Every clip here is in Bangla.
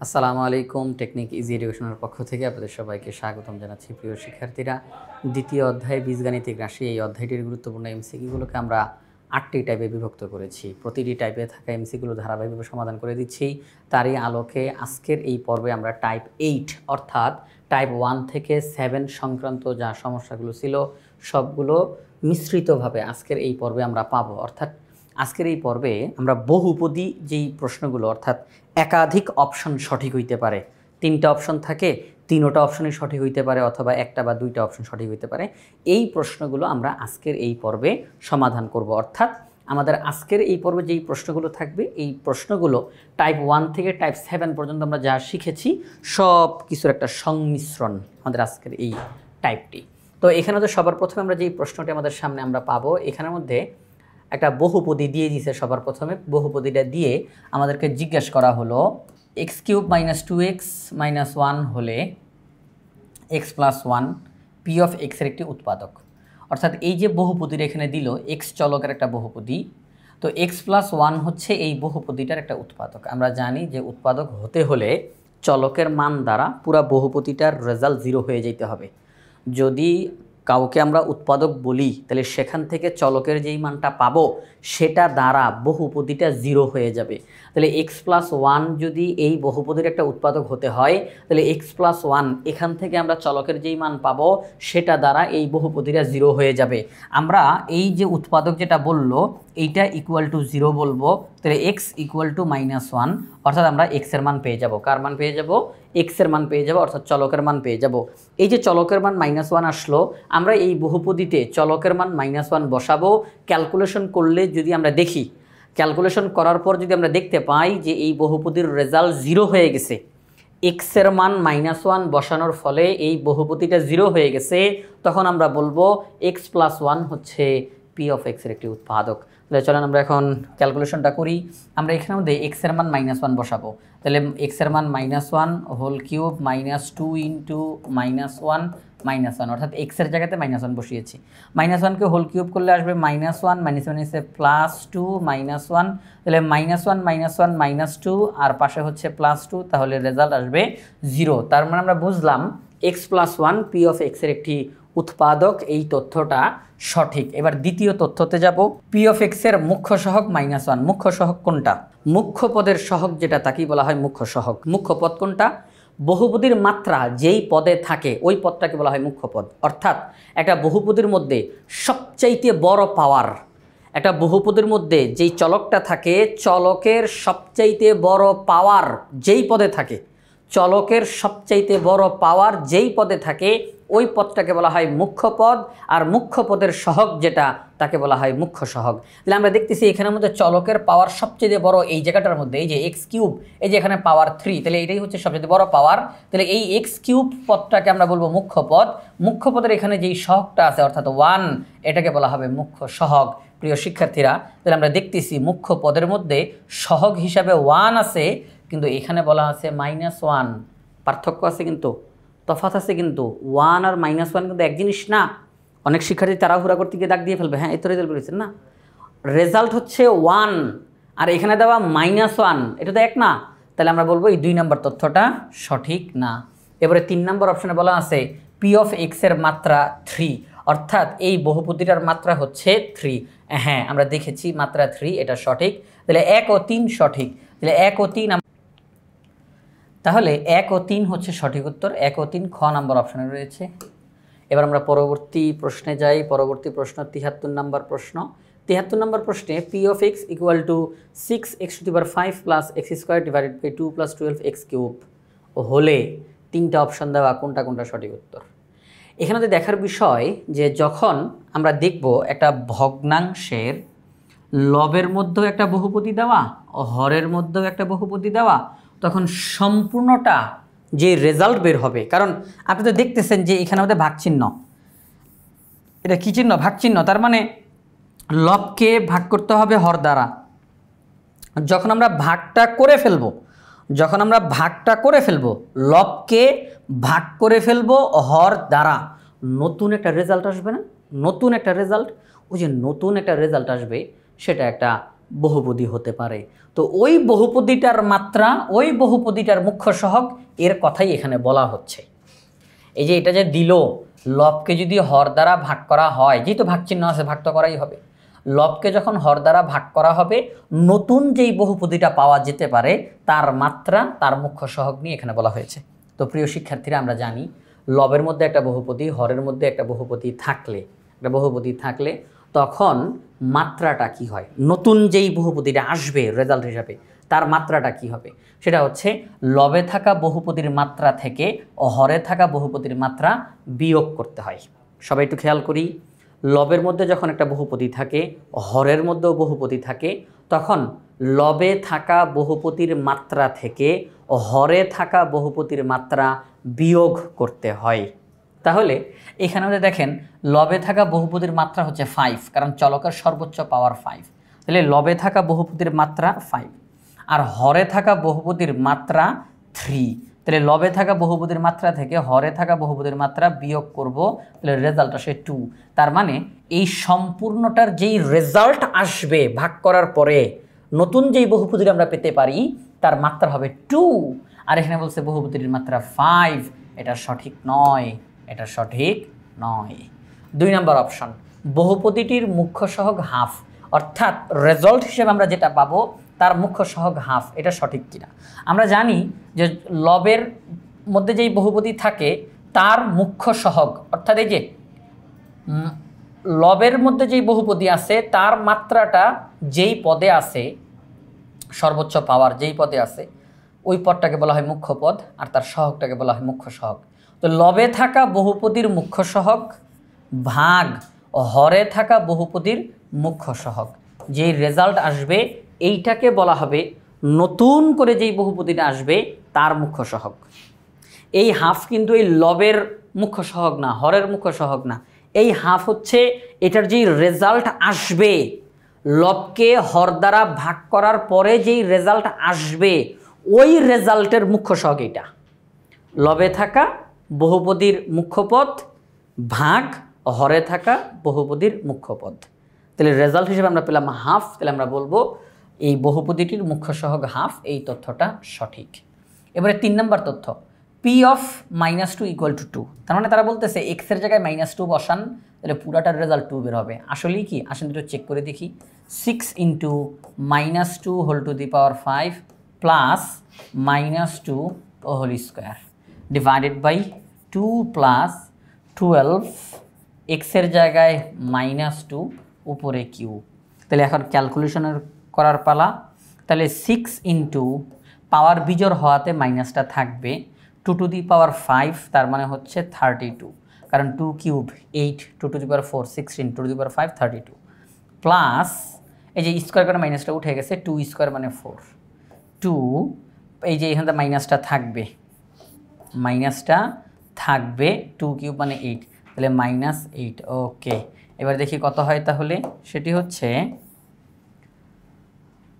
আসসালামু আলাইকুম। টেকনিক ইজি এডুকেশনের পক্ষ থেকে আপনাদের সবাইকে স্বাগতম জানাচ্ছি। প্রিয় শিক্ষার্থীরা, দ্বিতীয় অধ্যায় বীজগাণিতিক রাশি এই অধ্যায়টির গুরুত্বপূর্ণ এমসিকিউগুলোকে আমরা 8টি টাইপে বিভক্ত করেছি। প্রতিটি টাইপে থাকা এমসিকিউগুলো ধারাবাহিকভাবে সমাধান করে দিচ্ছি। তারই আলোকে আজকের এই পর্বে আমরা টাইপ 8 অর্থাৎ টাইপ 1 থেকে 7 সংক্রান্ত যা সমস্যাগুলো ছিল সবগুলো মিশ্রিতভাবে আজকের এই পর্বে আমরা পাবো। অর্থাৎ আজকের এই পর্বে আমরা বহুপদী যেই প্রশ্নগুলো অর্থাৎ একাধিক অপশন সঠিক হইতে পারে, 3টা অপশন থাকে, 3টা অপশনই সঠিক হইতে পারে অথবা একটা বা 2টা অপশন সঠিক হইতে পারে, এই প্রশ্নগুলো আমরা আজকের এই পর্বে সমাধান করব। অর্থাৎ আমাদের আজকের এই পর্বে যেই প্রশ্নগুলো থাকবে এই প্রশ্নগুলো টাইপ 1 থেকে টাইপ 7 পর্যন্ত আমরা যা শিখেছি সব কিছুর একটা সংমিশ্রণ আমাদের আজকের এই টাইপটি। তো এখানে তো সবার প্রথমে আমরা যেই প্রশ্নটি আমাদের সামনে আমরা পাবো, এখানের মধ্যে একটা বহুপদী দিয়ে দিয়েছে। সবার প্রথমে বহুপদীটা দিয়ে আমাদেরকে জিজ্ঞেস করা হলো x³ - 2x - 1 হলে x + 1 p অফ x এর একটি উৎপাদক। অর্থাৎ এই যে বহুপদীর এখানে দিল x চলকের একটা বহুপদী, তো x + 1 হচ্ছে এই বহুপদীটার একটা উৎপাদক। আমরা জানি যে উৎপাদক হতে হলে চলকের মান দ্বারা পুরা বহুপদীটার রেজাল্ট 0 হয়ে যেতে হবে। যদি কাউকে আমরা উৎপাদক বলি তাহলে সেখান থেকে চলকের যেই মানটা পাবো সেটা দ্বারা বহুপদীটা 0 হয়ে যাবে। তাহলে x + 1 যদি এই বহুপদীর একটা উৎপাদক হতে হয় তাহলে x + 1 এখান থেকে আমরা চলকের যেই মান পাবো সেটা দ্বারা এই বহুপদীটা 0 হয়ে যাবে। আমরা এই যে উৎপাদক যেটা বললো এইটা = 0 বলবো। তাহলে x = -1 অর্থাৎ আমরা x এর মান পেয়ে যাব। কার মান পেয়ে যাব? x এর মান পেয়ে যাব, অর্থাৎ চলকের মান পেয়ে যাব। এই যে চলকের মান -1 আসলো, আমরা এই বহুপদীতে চলকের মান -1 বসাবো। ক্যালকুলেশন করলে যদি আমরা দেখি, ক্যালকুলেশন করার পর যদি আমরা দেখতে পাই যে এই বহুপদীর রেজাল্ট 0 হয়ে গেছে, x এর মান -1 বসানোর ফলে এই বহুপদীটা 0 হয়ে গেছে, তখন আমরা বলবো x + 1 হচ্ছে p অফ x এর একটি উৎপাদক। তাহলে চলেন আমরা এখন ক্যালকুলেশনটা করি। আমরা এখানে মধ্যে x এর মান -1 বসাবো। তাহলে x এর মান -1 হোল কিউব -2 ইন্টু -1 -1 অর্থাৎ x এর জায়গাতে -1 বসিয়েছি। -1কে হোল কিউব করলে আসবে -1 -1 এসে +2 -1, তাহলে -1 -1 -2 আর পাশে হচ্ছে +2, তাহলে রেজাল্ট আসবে 0। তার মানে আমরা বুঝলাম x + 1 p অফ x এর একটি উৎপাদক। এই তথ্যটা সঠিক। এবার দ্বিতীয় তথ্যতে যাব। p অফ x এর মুখ্য সহগ -1। মুখ্য সহগ কোনটা? মুখ্য পদের সহগ যেটা তাকেই বলা হয় মুখ্য সহগ। মুখ্য পদ কোনটা? বহুপদীর মাত্রা যেই পদে থাকে ওই পদটাকে বলা হয় মুখ্য পদ। অর্থাৎ একটা বহুপদীর মধ্যে সবচাইতে বড় পাওয়ার, একটা বহুপদীর মধ্যে যেই চলকটা থাকে চলকের সবচাইতে বড় পাওয়ার যেই পদে থাকে, চলকের সবচাইতে বড় পাওয়ার যেই পদে থাকে ওই পদটাকে বলা হয় মুখ্য পদ, আর মুখ্য পদের সহগ যেটা তাকে বলা হয় মুখ্য সহগ। তাহলে আমরা দেখতেছি এখানের মধ্যে চলকের পাওয়ার সবচেয়ে বড় এই জায়গাটার মধ্যে, এই যে x³ এই যে এখানে পাওয়ার 3, তাহলে এটাই হচ্ছে সবচেয়ে বড় পাওয়ার। তাহলে এই x³ পদটাকে আমরা বলবো মুখ্য পদ। মুখ্য পদের এখানে যেই সহগটা আছে অর্থাৎ 1, এটাকে বলা হবে মুখ্য সহগ। প্রিয় শিক্ষার্থীরা, তাহলে আমরা দেখতেছি মুখ্য পদের মধ্যে সহগ হিসাবে 1 আছে, কিন্তু এখানে বলা আছে -1। পার্থক্য আছে, কিন্তু তফাৎ আছে, কিন্তু 1 আর -1 কিন্তু এক জিনিস না। অনেক শিক্ষার্থী তাড়াহুড়া করতে গিয়ে দাগ দিয়ে ফেলবে, হ্যাঁ এই তো রেজাল্ট বেরিয়েছে না, রেজাল্ট হচ্ছে 1 আর এখানে দেওয়া -1, এটা তো এক না। তাহলে আমরা বলবো এই 2 নম্বর তথ্যটা সঠিক না। এবারে 3 নম্বর অপশনে বলা আছে p অফ x এর মাত্রা 3, অর্থাৎ এই বহুপদীটার মাত্রা হচ্ছে 3। হ্যাঁ আমরা দেখেছি মাত্রা 3, এটা সঠিক। তাহলে 1 ও 3 সঠিক। তাহলে 1 ও 3, তাহলে 1 ও 3 হচ্ছে সঠিক উত্তর। 1 ও 3 খ নম্বর অপশনে রয়েছে। এবার আমরা পরবর্তী প্রশ্নে যাই। পরবর্তী প্রশ্ন 73 নম্বর প্রশ্ন। 73 নম্বর প্রশ্নে p of x = 6x⁵ + x² / 2 + 12x³ হলে 3টা অপশন দেওয়া, কোনটা কোনটা সঠিক উত্তর? এখানে দেখার বিষয় যে যখন আমরা দেখব একটা ভগ্নাংশের লবের মধ্যেও একটা বহুপদী দেওয়া ও হরের মধ্যেও একটা বহুপদী দেওয়া, তখন সম্পূর্ণটা যে রেজাল্ট বের হবে, কারণ আপনি তো দেখতেছেন যে এখানে আমাদের ভাগ চিহ্ন, এটা কী চিহ্ন? ভাগ চিহ্ন। তার মানে লবকে ভাগ করতে হবে হর দ্বারা। যখন আমরা ভাগটা করে ফেলবো, লবকে ভাগ করে ফেলবো হর দ্বারা, নতুন একটা রেজাল্ট আসবে না? নতুন একটা রেজাল্ট, ওই যে নতুন একটা রেজাল্ট আসবে সেটা একটা বহুপদী হতে পারে। তো ওই বহুপদীটার মাত্রা, ওই বহুপদীটার মুখ্য সহগ, এর কথাই এখানে বলা হচ্ছে। এই যে এটা যে দিল, লবকে যদি হর দ্বারা ভাগ করা হয়, যেহেতু ভাগ চিহ্ন আছে ভাগ তো করাই হবে, লবকে যখন হর দ্বারা ভাগ করা হবে, নতুন যেই বহুপদীটা পাওয়া যেতে পারে তার মাত্রা, তার মুখ্য সহগ নিয়ে এখানে বলা হয়েছে। তো প্রিয় শিক্ষার্থীরা, আমরা জানি লবের মধ্যে একটা বহুপদী, হরের মধ্যে একটা বহুপদী থাকলে তখন মাত্রাটা কি হয়, নতুন যেই বহুপদীটা আসবে রেজাল্ট হিসাবে তার মাত্রাটা কি হবে, সেটা হচ্ছে লবে থাকা বহুপদীর মাত্রা থেকে হরে থাকা বহুপদীর মাত্রা বিয়োগ করতে হয়। সবাই একটু খেয়াল করি, লবের মধ্যে যখন একটা বহুপদী থাকে, হরের মধ্যেও বহুপদী থাকে, তখন লবে থাকা বহুপদীর মাত্রা থেকে হরে থাকা বহুপদীর মাত্রা বিয়োগ করতে হয়। তাহলে এখানে আমাদের দেখেন লবে থাকা বহুপদীর মাত্রা হচ্ছে 5, কারণ চলকের সর্বোচ্চ পাওয়ার 5। তাহলে লবে থাকা বহুপদীর মাত্রা 5 আর হরে থাকা বহুপদীর মাত্রা 3। তাহলে লবে থাকা বহুপদীর মাত্রা থেকে হরে থাকা বহুপদীর মাত্রা বিয়োগ করব, তাহলে রেজাল্ট আসে 2। তার মানে এই সম্পূর্ণটার যেই রেজাল্ট আসবে ভাগ করার পরে, নতুন যেই বহুপদীটা আমরা পেতে পারি তার মাত্রা হবে 2। আর এখানে বলছে বহুপদীর মাত্রা 5, এটা সঠিক নয়, এটা সঠিক নয়। 2 নম্বর অপশন, বহুপদীটির মুখ্য সহগ হাফ, অর্থাৎ রেজাল্ট হিসেবে আমরা যেটা পাবো তার মুখ্য সহগ হাফ, এটা সঠিক কিনা। আমরা জানি যে লবের মধ্যে যেই বহুপদী থাকে তার মুখ্য সহগ, অর্থাৎ এই যে লবের মধ্যে যেই বহুপদী আছে তার মাত্রাটা যেই পদে আছে, সর্বোচ্চ পাওয়ার যেই পদে আছে, ওই পদটাকে বলা হয় মুখ্য পদ, আর তার সহগটাকে বলা হয় মুখ্য সহগ। তো লবে থাকা বহুপদীর মুখ্য সহগ ভাগ হরে থাকা বহুপদীর মুখ্য সহগ, যেই রেজাল্ট আসবে এইটাকে বলা হবে নতুন করে যেই বহুপদীটা আসবে তার মুখ্য সহগ। এই হাফ কিন্তু এই লবের মুখ্য সহগ না, হরের মুখ্য সহগ না, এই হাফ হচ্ছে এটার যেই রেজাল্ট আসবে, লবকে হর দ্বারা ভাগ করার পরে যেই রেজাল্ট আসবে ওই রেজাল্টের মুখ্য সহগ এইটা। লবে থাকা বহুপদীর মুখ্য পদ ভাগ হরে থাকা বহুপদীর মুখ্য পদ, তাহলে রেজাল্ট হিসেবে আমরা পেলাম হাফ। তাহলে আমরা বলবো এই বহুপদীটির মুখ্য সহগ হাফ, এই তথ্যটা সঠিক। এবারে 3 নম্বর তথ্য, পি অফ -2 = 2। তার মানে তারা বলতেছে এক্সের জায়গায় -2 বসান, তাহলে পুরাটার রেজাল্ট 2 বের হবে। আসলেই কি, আসেন দুটো চেক করে দেখি। 6 × -2 whole to the power 5 plus -2 whole square divided by 2 plus 12, এক্সের জায়গায় -2 উপরে কিউ। তাহলে এখন ক্যালকুলেশনের করার পালা। তাহলে 6 × পাওয়ার বিজোড় হওয়াতে মাইনাসটা থাকবে, 2 টু দি পাওয়ার 5 তার মানে হচ্ছে 32, কারণ 2 cube 8, 2 two the power 4 16, 2 two the power 5 32, plus এই যে স্কোয়ার করে মাইনাসটা উঠে গেছে, 2 স্কোয়ার মানে 4, 2 এই যে এখানটা মাইনাসটা থাকবে 2 কিউব মানে 8, তাহলে -8। ওকে, এবার দেখি কত হয়। তাহলে সেটি হচ্ছে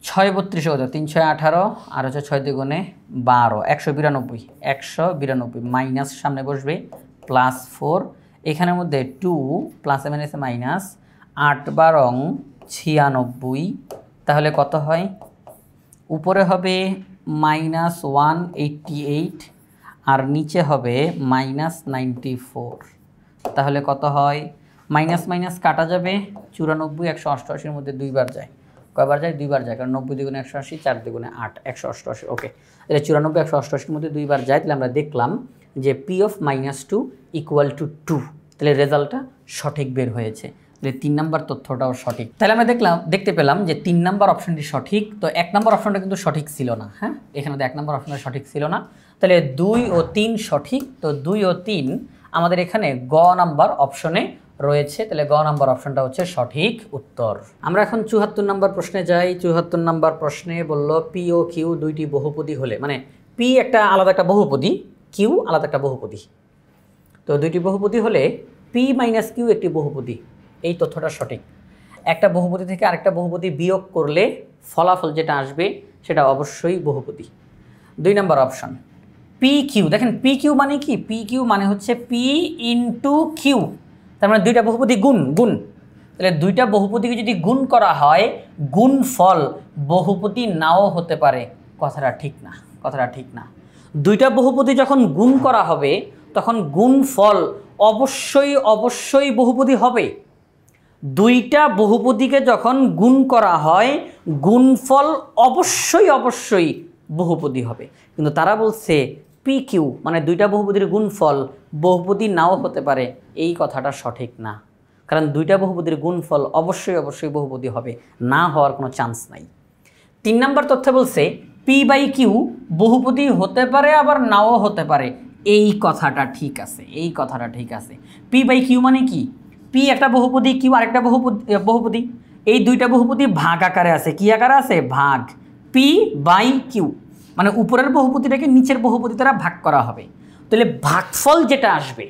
6 32 কত, 3 6 18 আর হচ্ছে 6 2 গুণে 12, 192 মাইনাস সামনে বসবে +4, এখানের মধ্যে 2 প্লাস মাইনাসে মাইনাস 8 12 96, তাহলে কত হয়, উপরে হবে -188 আর নিচে হবে -94, তাহলে কত হয়, মাইনাস মাইনাস কাটা যাবে, 94 188-র মধ্যে 2 বার যায়, কয়বার যায়, 2 বার যায়, কারণ 90 × 180 4 × 8 188। ওকে, তাহলে 94 188-র মধ্যে 2 বার যায়। তাহলে আমরা দেখলাম যে পি অফ -2 = 2, তাহলে রেজাল্টটা সঠিক বের হয়েছে। তাহলে 3 নম্বর তথ্যটাও সঠিক। তাহলে আমরা দেখতে পেলাম যে 3 নম্বর অপশনটি সঠিক। তো 1 নম্বর অপশনটা কিন্তু সঠিক ছিল না। হ্যাঁ, এখানে তো 1 নম্বর অপশনটা সঠিক ছিল না, তাহলে 2 ও 3 সঠিক। তো 2 ও 3 আমাদের এখানে গ নাম্বার অপশনে রয়েছে, তাহলে গ নাম্বার অপশনটা হচ্ছে সঠিক উত্তর। আমরা এখন 74 নম্বর প্রশ্নে যাই। 74 নম্বর প্রশ্নে বলল পি ও কিউ দুইটি বহুপদী হলে, মানে পি একটা আলাদা একটা বহুপদী, কিউ আলাদা একটা বহুপদী, তো দুইটি বহুপদী হলে পি মাইনাস কিউ একটি বহুপদী, এই তথ্যটা সঠিক। একটা বহুপদী থেকে আরেকটা বহুপদী বিয়োগ করলে ফলাফল যেটা আসবে সেটা অবশ্যই বহুপদী। 2 নম্বর অপশন পি কিউ, দেখেন পি কিউ মানে কি, পি কিউ মানে হচ্ছে পি ইন্টু কিউ, তার মানে দুইটা বহুপদী গুণ, তাহলে দুইটা বহুপদীকে যদি গুণ করা হয় গুণফল বহুপদী নাও হতে পারে। কথাটা ঠিক না, কথাটা ঠিক না। দুইটা বহুপদী যখন গুণ করা হবে তখন গুণফল অবশ্যই অবশ্যই বহুপদী হবে। দুইটা বহুপদীকে যখন গুণ করা হয় গুণফল অবশ্যই অবশ্যই বহুপদী হবে। কিন্তু তারা বলছে পি কিউ মানে দুইটা বহুপদীর গুণফল বহুপদী নাও হতে পারে, এই কথাটা সঠিক না। কারণ দুইটা বহুপদীর গুণফল অবশ্যই অবশ্যই বহুপদী হবে, না হওয়ার কোনো চান্স নাই। 3 নম্বর তথ্য বলছে পি বাই কিউ বহুপদী হতে পারে আবার নাও হতে পারে, এই কথাটা ঠিক আছে, এই কথাটা ঠিক আছে। পি বাই কিউ মানে কি? পি একটা বহুপদী, কিউ আরেকটা বহুপদী। এই দুইটা বহুপদী ভাগ আকারে আছে। কি আকারে আছে? ভাগ। পি বাই কিউ মানে উপরের বহুপদীটাকে নিচের বহুপদী দ্বারা ভাগ করা হবে। তাহলে ভাগফল যেটা আসবে,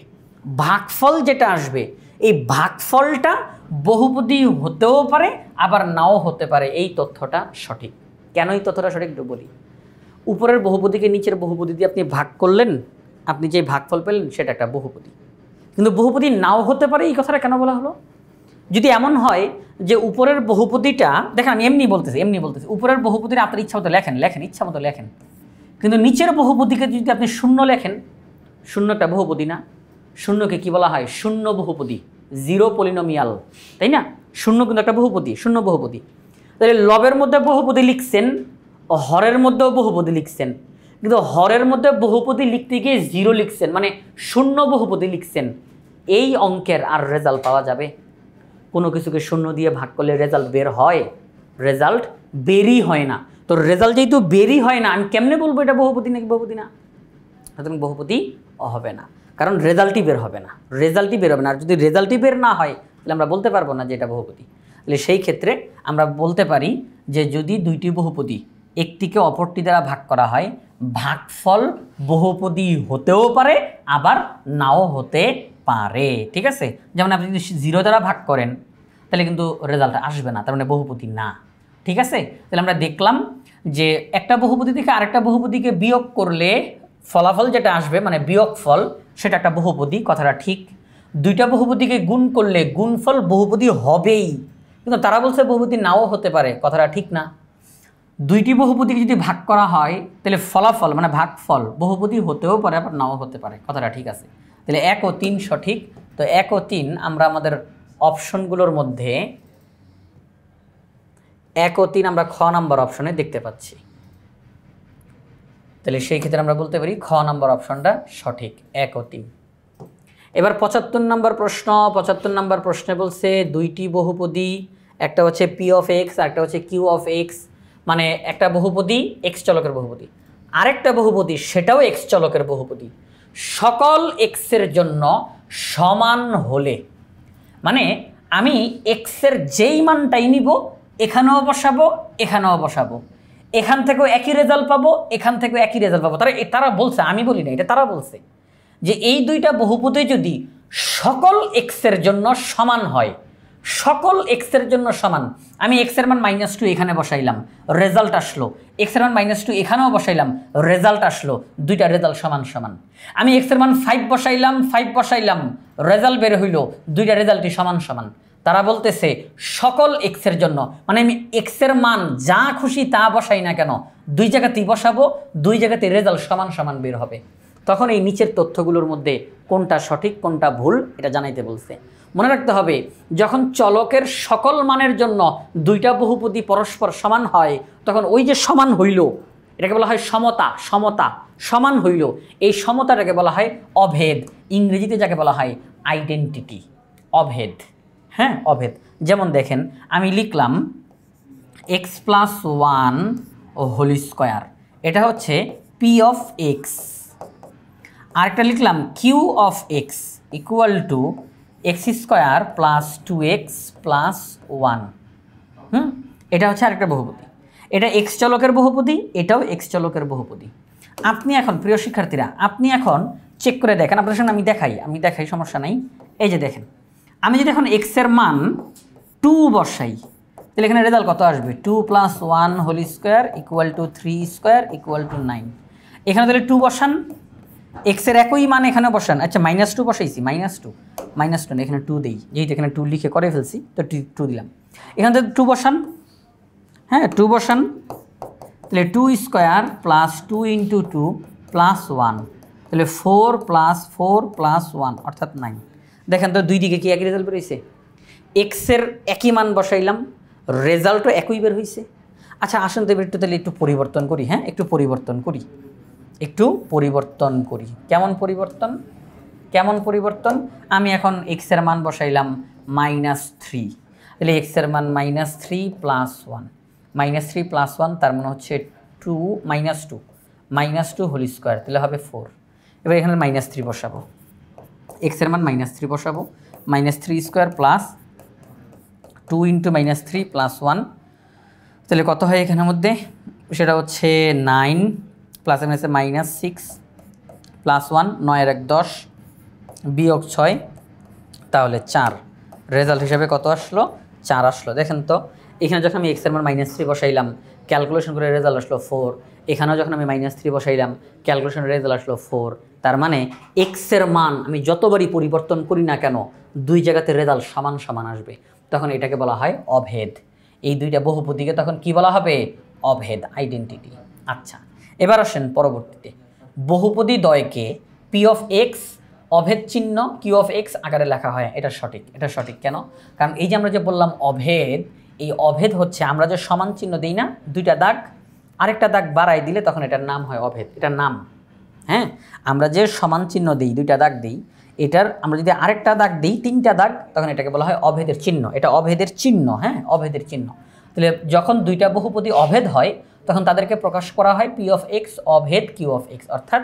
ভাগফল যেটা আসবে এই ভাগফলটা বহুপদী হতেও পারে আবার নাও হতে পারে, এই তথ্যটা সঠিক। কেন এই তথ্যটা সঠিক একটু বলি। উপরের বহুপদীকে নিচের বহুপদী দিয়ে আপনি ভাগ করলেন, আপনি যে ভাগফল পেলেন সেটা একটা বহুপদী। কিন্তু বহুপদী নাও হতে পারে, এই কথাটা কেন বলা হলো? যদি এমন হয় যে উপরের বহুপদীটা, দেখেন আমি এমনি বলতেছি উপরের বহুপদীটা আপনার ইচ্ছা মতো লেখেন, ইচ্ছা মতো লেখেন, কিন্তু নিচের বহুপদীকে যদি আপনি শূন্য লেখেন, শূন্য একটা বহুপদী না? শূন্যকে কি বলা হয়? শূন্য বহুপদী, জিরো পলিনোমিয়াল, তাই না? শূন্য কিন্তু একটা বহুপদী, শূন্য বহুপদী। তাহলে লবের মধ্যে বহুপদী লিখছেন, হরের মধ্যেও বহুপদী লিখছেন, কিন্তু হরের মধ্যে বহুপদী লিখতে গিয়ে জিরো লিখছেন, মানে শূন্য বহুপদী লিখছেন। এই অঙ্কের আর রেজাল্ট পাওয়া যাবে? কোনো কিছুকে শূন্য দিয়ে ভাগ করলে রেজাল্ট বের হয়? রেজাল্ট বেরই হয় না। তো রেজাল্ট যেহেতু বেরই হয় না, আমি কেমনে বলবো এটা বহুপদী নাকি বহুপদী না? তুমি বহুপদী হবে না, কারণ রেজাল্টই বের হবে না, রেজাল্টই বের হবে না। আর যদি রেজাল্টই বের না হয় তাহলে আমরা বলতে পারবো না যে এটা বহুপদী। তাহলে সেই ক্ষেত্রে আমরা বলতে পারি যে যদি দুইটি বহুপদী একটিকে অপরটি দ্বারা ভাগ করা হয় ভাগফল বহুপদী হতেও পারে আবার নাও হতে পারে। ঠিক আছে? যেমন আপনি যদি 0 দ্বারা ভাগ করেন তাহলে কিন্তু রেজাল্ট আসবে না, তার মানে বহুপদী না। ঠিক আছে? তাহলে আমরা দেখলাম যে একটা বহুপদী থেকে আরেকটা বহুপদীকে বিয়োগ করলে ফলাফল যেটা আসবে মানে বিয়োগফল, সেটা একটা বহুপদী, কথাটা ঠিক। দুইটা বহুপদীকে গুণ করলে গুণফল বহুপদী হবেই, কিন্তু তারা বলছে বহুপদী নাও হতে পারে, কথাটা ঠিক না। দুইটি বহুপদীকে যদি ভাগ করা হয় তাহলে ফলাফল মানে ভাগফল বহুপদী হতেও পারে আবার নাও হতে পারে, কথাটা ঠিক আছে। তাহলে 1 ও 3 সঠিক। তো 1 ও 3 আমরা আমাদের অপশনগুলোর মধ্যে 1 ও 3 আমরা খ নাম্বার অপশনে দেখতে পাচ্ছি। তাহলে সেই ক্ষেত্রে আমরা বলতে পারি খ নাম্বার অপশনটা সঠিক, 1 ও 3। এবার 75 নম্বর প্রশ্ন। 75 নম্বর প্রশ্নে বলছে দুইটি বহুপদী, একটা হচ্ছে পি অফ এক্স আর একটা হচ্ছে কিউ অফ এক্স, মানে একটা বহুপদী এক্স চলকের বহুপদী, আরেকটা বহুপদী সেটাও এক্স চলকের বহুপদী, সকল এক্সের জন্য সমান হলে, মানে আমি এক্সের যেই মানটাই নিব এখানেও বসাবো এখানেও বসাবো, এখান থেকেও একই রেজাল্ট পাবো এখান থেকেও একই রেজাল্ট পাবো। তারা বলছে, আমি বলি না, এটা তারা বলছে যে এই দুইটা বহুপদী যদি সকল এক্সের জন্য সমান হয়, সকল এক্সের জন্য সমান, আমি এক্সের মান -2 এখানে বসাইলাম, রেজাল্ট আসলো, এক্সের মান -2 এখানেও বসাইলাম, রেজাল্ট আসলো, দুইটা রেজাল্ট সমান সমান। আমি এক্সের মান 5 বসাইলাম, রেজাল্ট বের হইল, দুইটা রেজাল্টই সমান সমান। তারা বলতেছে সকল এক্সের জন্য, মানে আমি এক্সের মান যা খুশি তা বসাই না কেন, দুই জায়গাতেই বসাবো, দুই জায়গাতে রেজাল্ট সমান সমান বের হবে। তখন এই নিচের তথ্যগুলোর মধ্যে কোনটা সঠিক কোনটা ভুল এটা জানাইতে বলছে। মনে রাখতে হবে যখন চলকের সকল মানের জন্য দুইটা বহুপদী পরস্পর সমান হয় তখন ওই যে সমান হইল এটাকে বলা হয় সমতা, সমান হইল, এই সমতাটাকে বলা হয় অভেদ, ইংরেজিতে যাকে বলা হয় আইডেন্টিটি, অভেদ। হ্যাঁ, অভেদ। যেমন দেখেন আমি লিখলাম x+1 হোল স্কোয়ার, এটা হচ্ছে পি অফ এক্স, আরেকটা লিখলাম Q of X equal to x² + 2x + 1। এটা হচ্ছে আরেকটা বহুপদী, এটা এক্স চলকের বহুপদী, এটাও এক্স চলকের বহুপদী। আপনি এখন প্রিয় শিক্ষার্থীরা আপনি এখন চেক করে দেখেন, আপনার সঙ্গে আমি দেখাই সমস্যা নাই। এই যে দেখেন আমি যদি এখন x এর মান 2 বসাই তাহলে এখানে রেজাল্ট কত আসবে? 2 + 1 whole square equal to 3² equal to 9। এখানে তাহলে 2 বসান, এক্সের একই মান এখানে বসান। আচ্ছা -2 বসাইছি, -2 -2 এখানে 2 দেই, যেহেতু এখানে 2 লিখে করে ফেলছি তো 2 দিলাম। এখান থেকে 2 বসান, হ্যাঁ 2 বসান, তাহলে 2 স্কোয়ার প্লাস 2 ইন্টু 2 প্লাস 1, তাহলে 4 প্লাস 4 প্লাস 1 অর্থাৎ 9। দেখেন তো দুই দিকে কি একই রেজাল্ট বেরোইছে, এক্সের একই মান বসাইলাম, রেজাল্টও একই বের হয়েছে। আচ্ছা আসুন তো একটু তাহলে একটু পরিবর্তন করি, হ্যাঁ একটু পরিবর্তন করি, একটু পরিবর্তন করি। কেমন পরিবর্তন, কেমন পরিবর্তন? আমি এখন এক্সের মান বসাইলাম -3, তাহলে এক্সের মান -3 প্লাস 1, -3 প্লাস 1 তার মানে হচ্ছে 2 -2 হোল স্কোয়ার, তাহলে হবে 4। এবার এখানে -3 বসাবো, এক্সের মান -3 বসাবো, -3 স্কোয়ার প্লাস 2 ইন্টু -3 প্লাস 1, তাহলে কত হয় এখানের মধ্যে, সেটা হচ্ছে 9 প্লাস এখানে আছে -6 প্লাস 1, 9 আর 1 10 বিয়োগ 6, তাহলে 4। রেজাল্ট হিসাবে কত আসলো, 4 আসলো। দেখেন তো এখানে যখন আমি এক্সের মান -3 বসাইলাম, ক্যালকুলেশন করে রেজাল্ট আসলো 4। এখানেও যখন আমি -3 বসাইলাম, ক্যালকুলেশন রেজাল্ট আসলো 4। তার মানে এক্সের মান আমি যতবারই পরিবর্তন করি না কেন দুই জায়গাতে রেজাল্ট সমান সমান আসবে, তখন এটাকে বলা হয় অভেদ। এই দুইটা বহুপদীকে তখন কি বলা হবে, অভেদ, আইডেন্টিটি। আচ্ছা এবার আসেন পরবর্তীতে, বহুপদী দ্বয়কে পি অফ এক্স অভেদ চিহ্ন কিউ অফ এক্স আকারে লেখা হয়। এটা সঠিক, এটা সঠিক কেন? কারণ এই যে আমরা যে বললাম অভেদ, এই অভেদ হচ্ছে আমরা যে সমান চিহ্ন দিই না, দুইটা দাগ আরেকটা দাগ বাড়াই দিলে তখন এটার নাম হয় অভেদ, এটার নাম। হ্যাঁ আমরা যে সমান চিহ্ন দিই, দুইটা দাগ দিই, এটার আমরা যদি আরেকটা দাগ দিই, তিনটা দাগ, তখন এটাকে বলা হয় অভেদের চিহ্ন। এটা অভেদের চিহ্ন, হ্যাঁ অভেদের চিহ্ন। তাহলে যখন দুইটা বহুপদী অভেদ হয় তখন তাদেরকে প্রকাশ করা হয় পি অফ এক্স অভেদ কিউ অফ এক্স, অর্থাৎ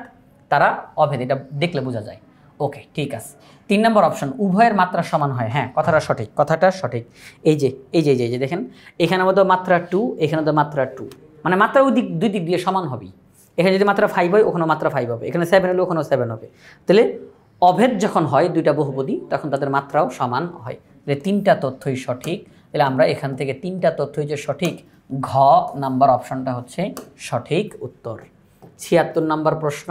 তারা অভেদ, এটা দেখলে বোঝা যায়। ওকে ঠিক আছে। 3 নম্বর অপশন, উভয়ের মাত্রা সমান হয়। হ্যাঁ কথাটা সঠিক, কথাটা সঠিক। এই যে এই যে এই যে দেখেন এখানে মধ্যে মাত্রা 2, এখানে তো মাত্রা 2, মানে মাত্রা ওই দিক দুই দিক দিয়ে সমান হবে। এখানে যদি মাত্রা 5 হয় ওখানে মাত্রা 5 হবে, এখানে 7 হলে ওখানেও 7 হবে। তাহলে অভেদ যখন হয় দুইটা বহুপদী তখন তাদের মাত্রাও সমান হয়। তাহলে 3টা তথ্যই সঠিক। তাহলে আমরা এখান থেকে 3টা তথ্যই যে সঠিক, ঘ নাম্বার অপশনটা হচ্ছে সঠিক উত্তর। 76 নম্বর প্রশ্ন,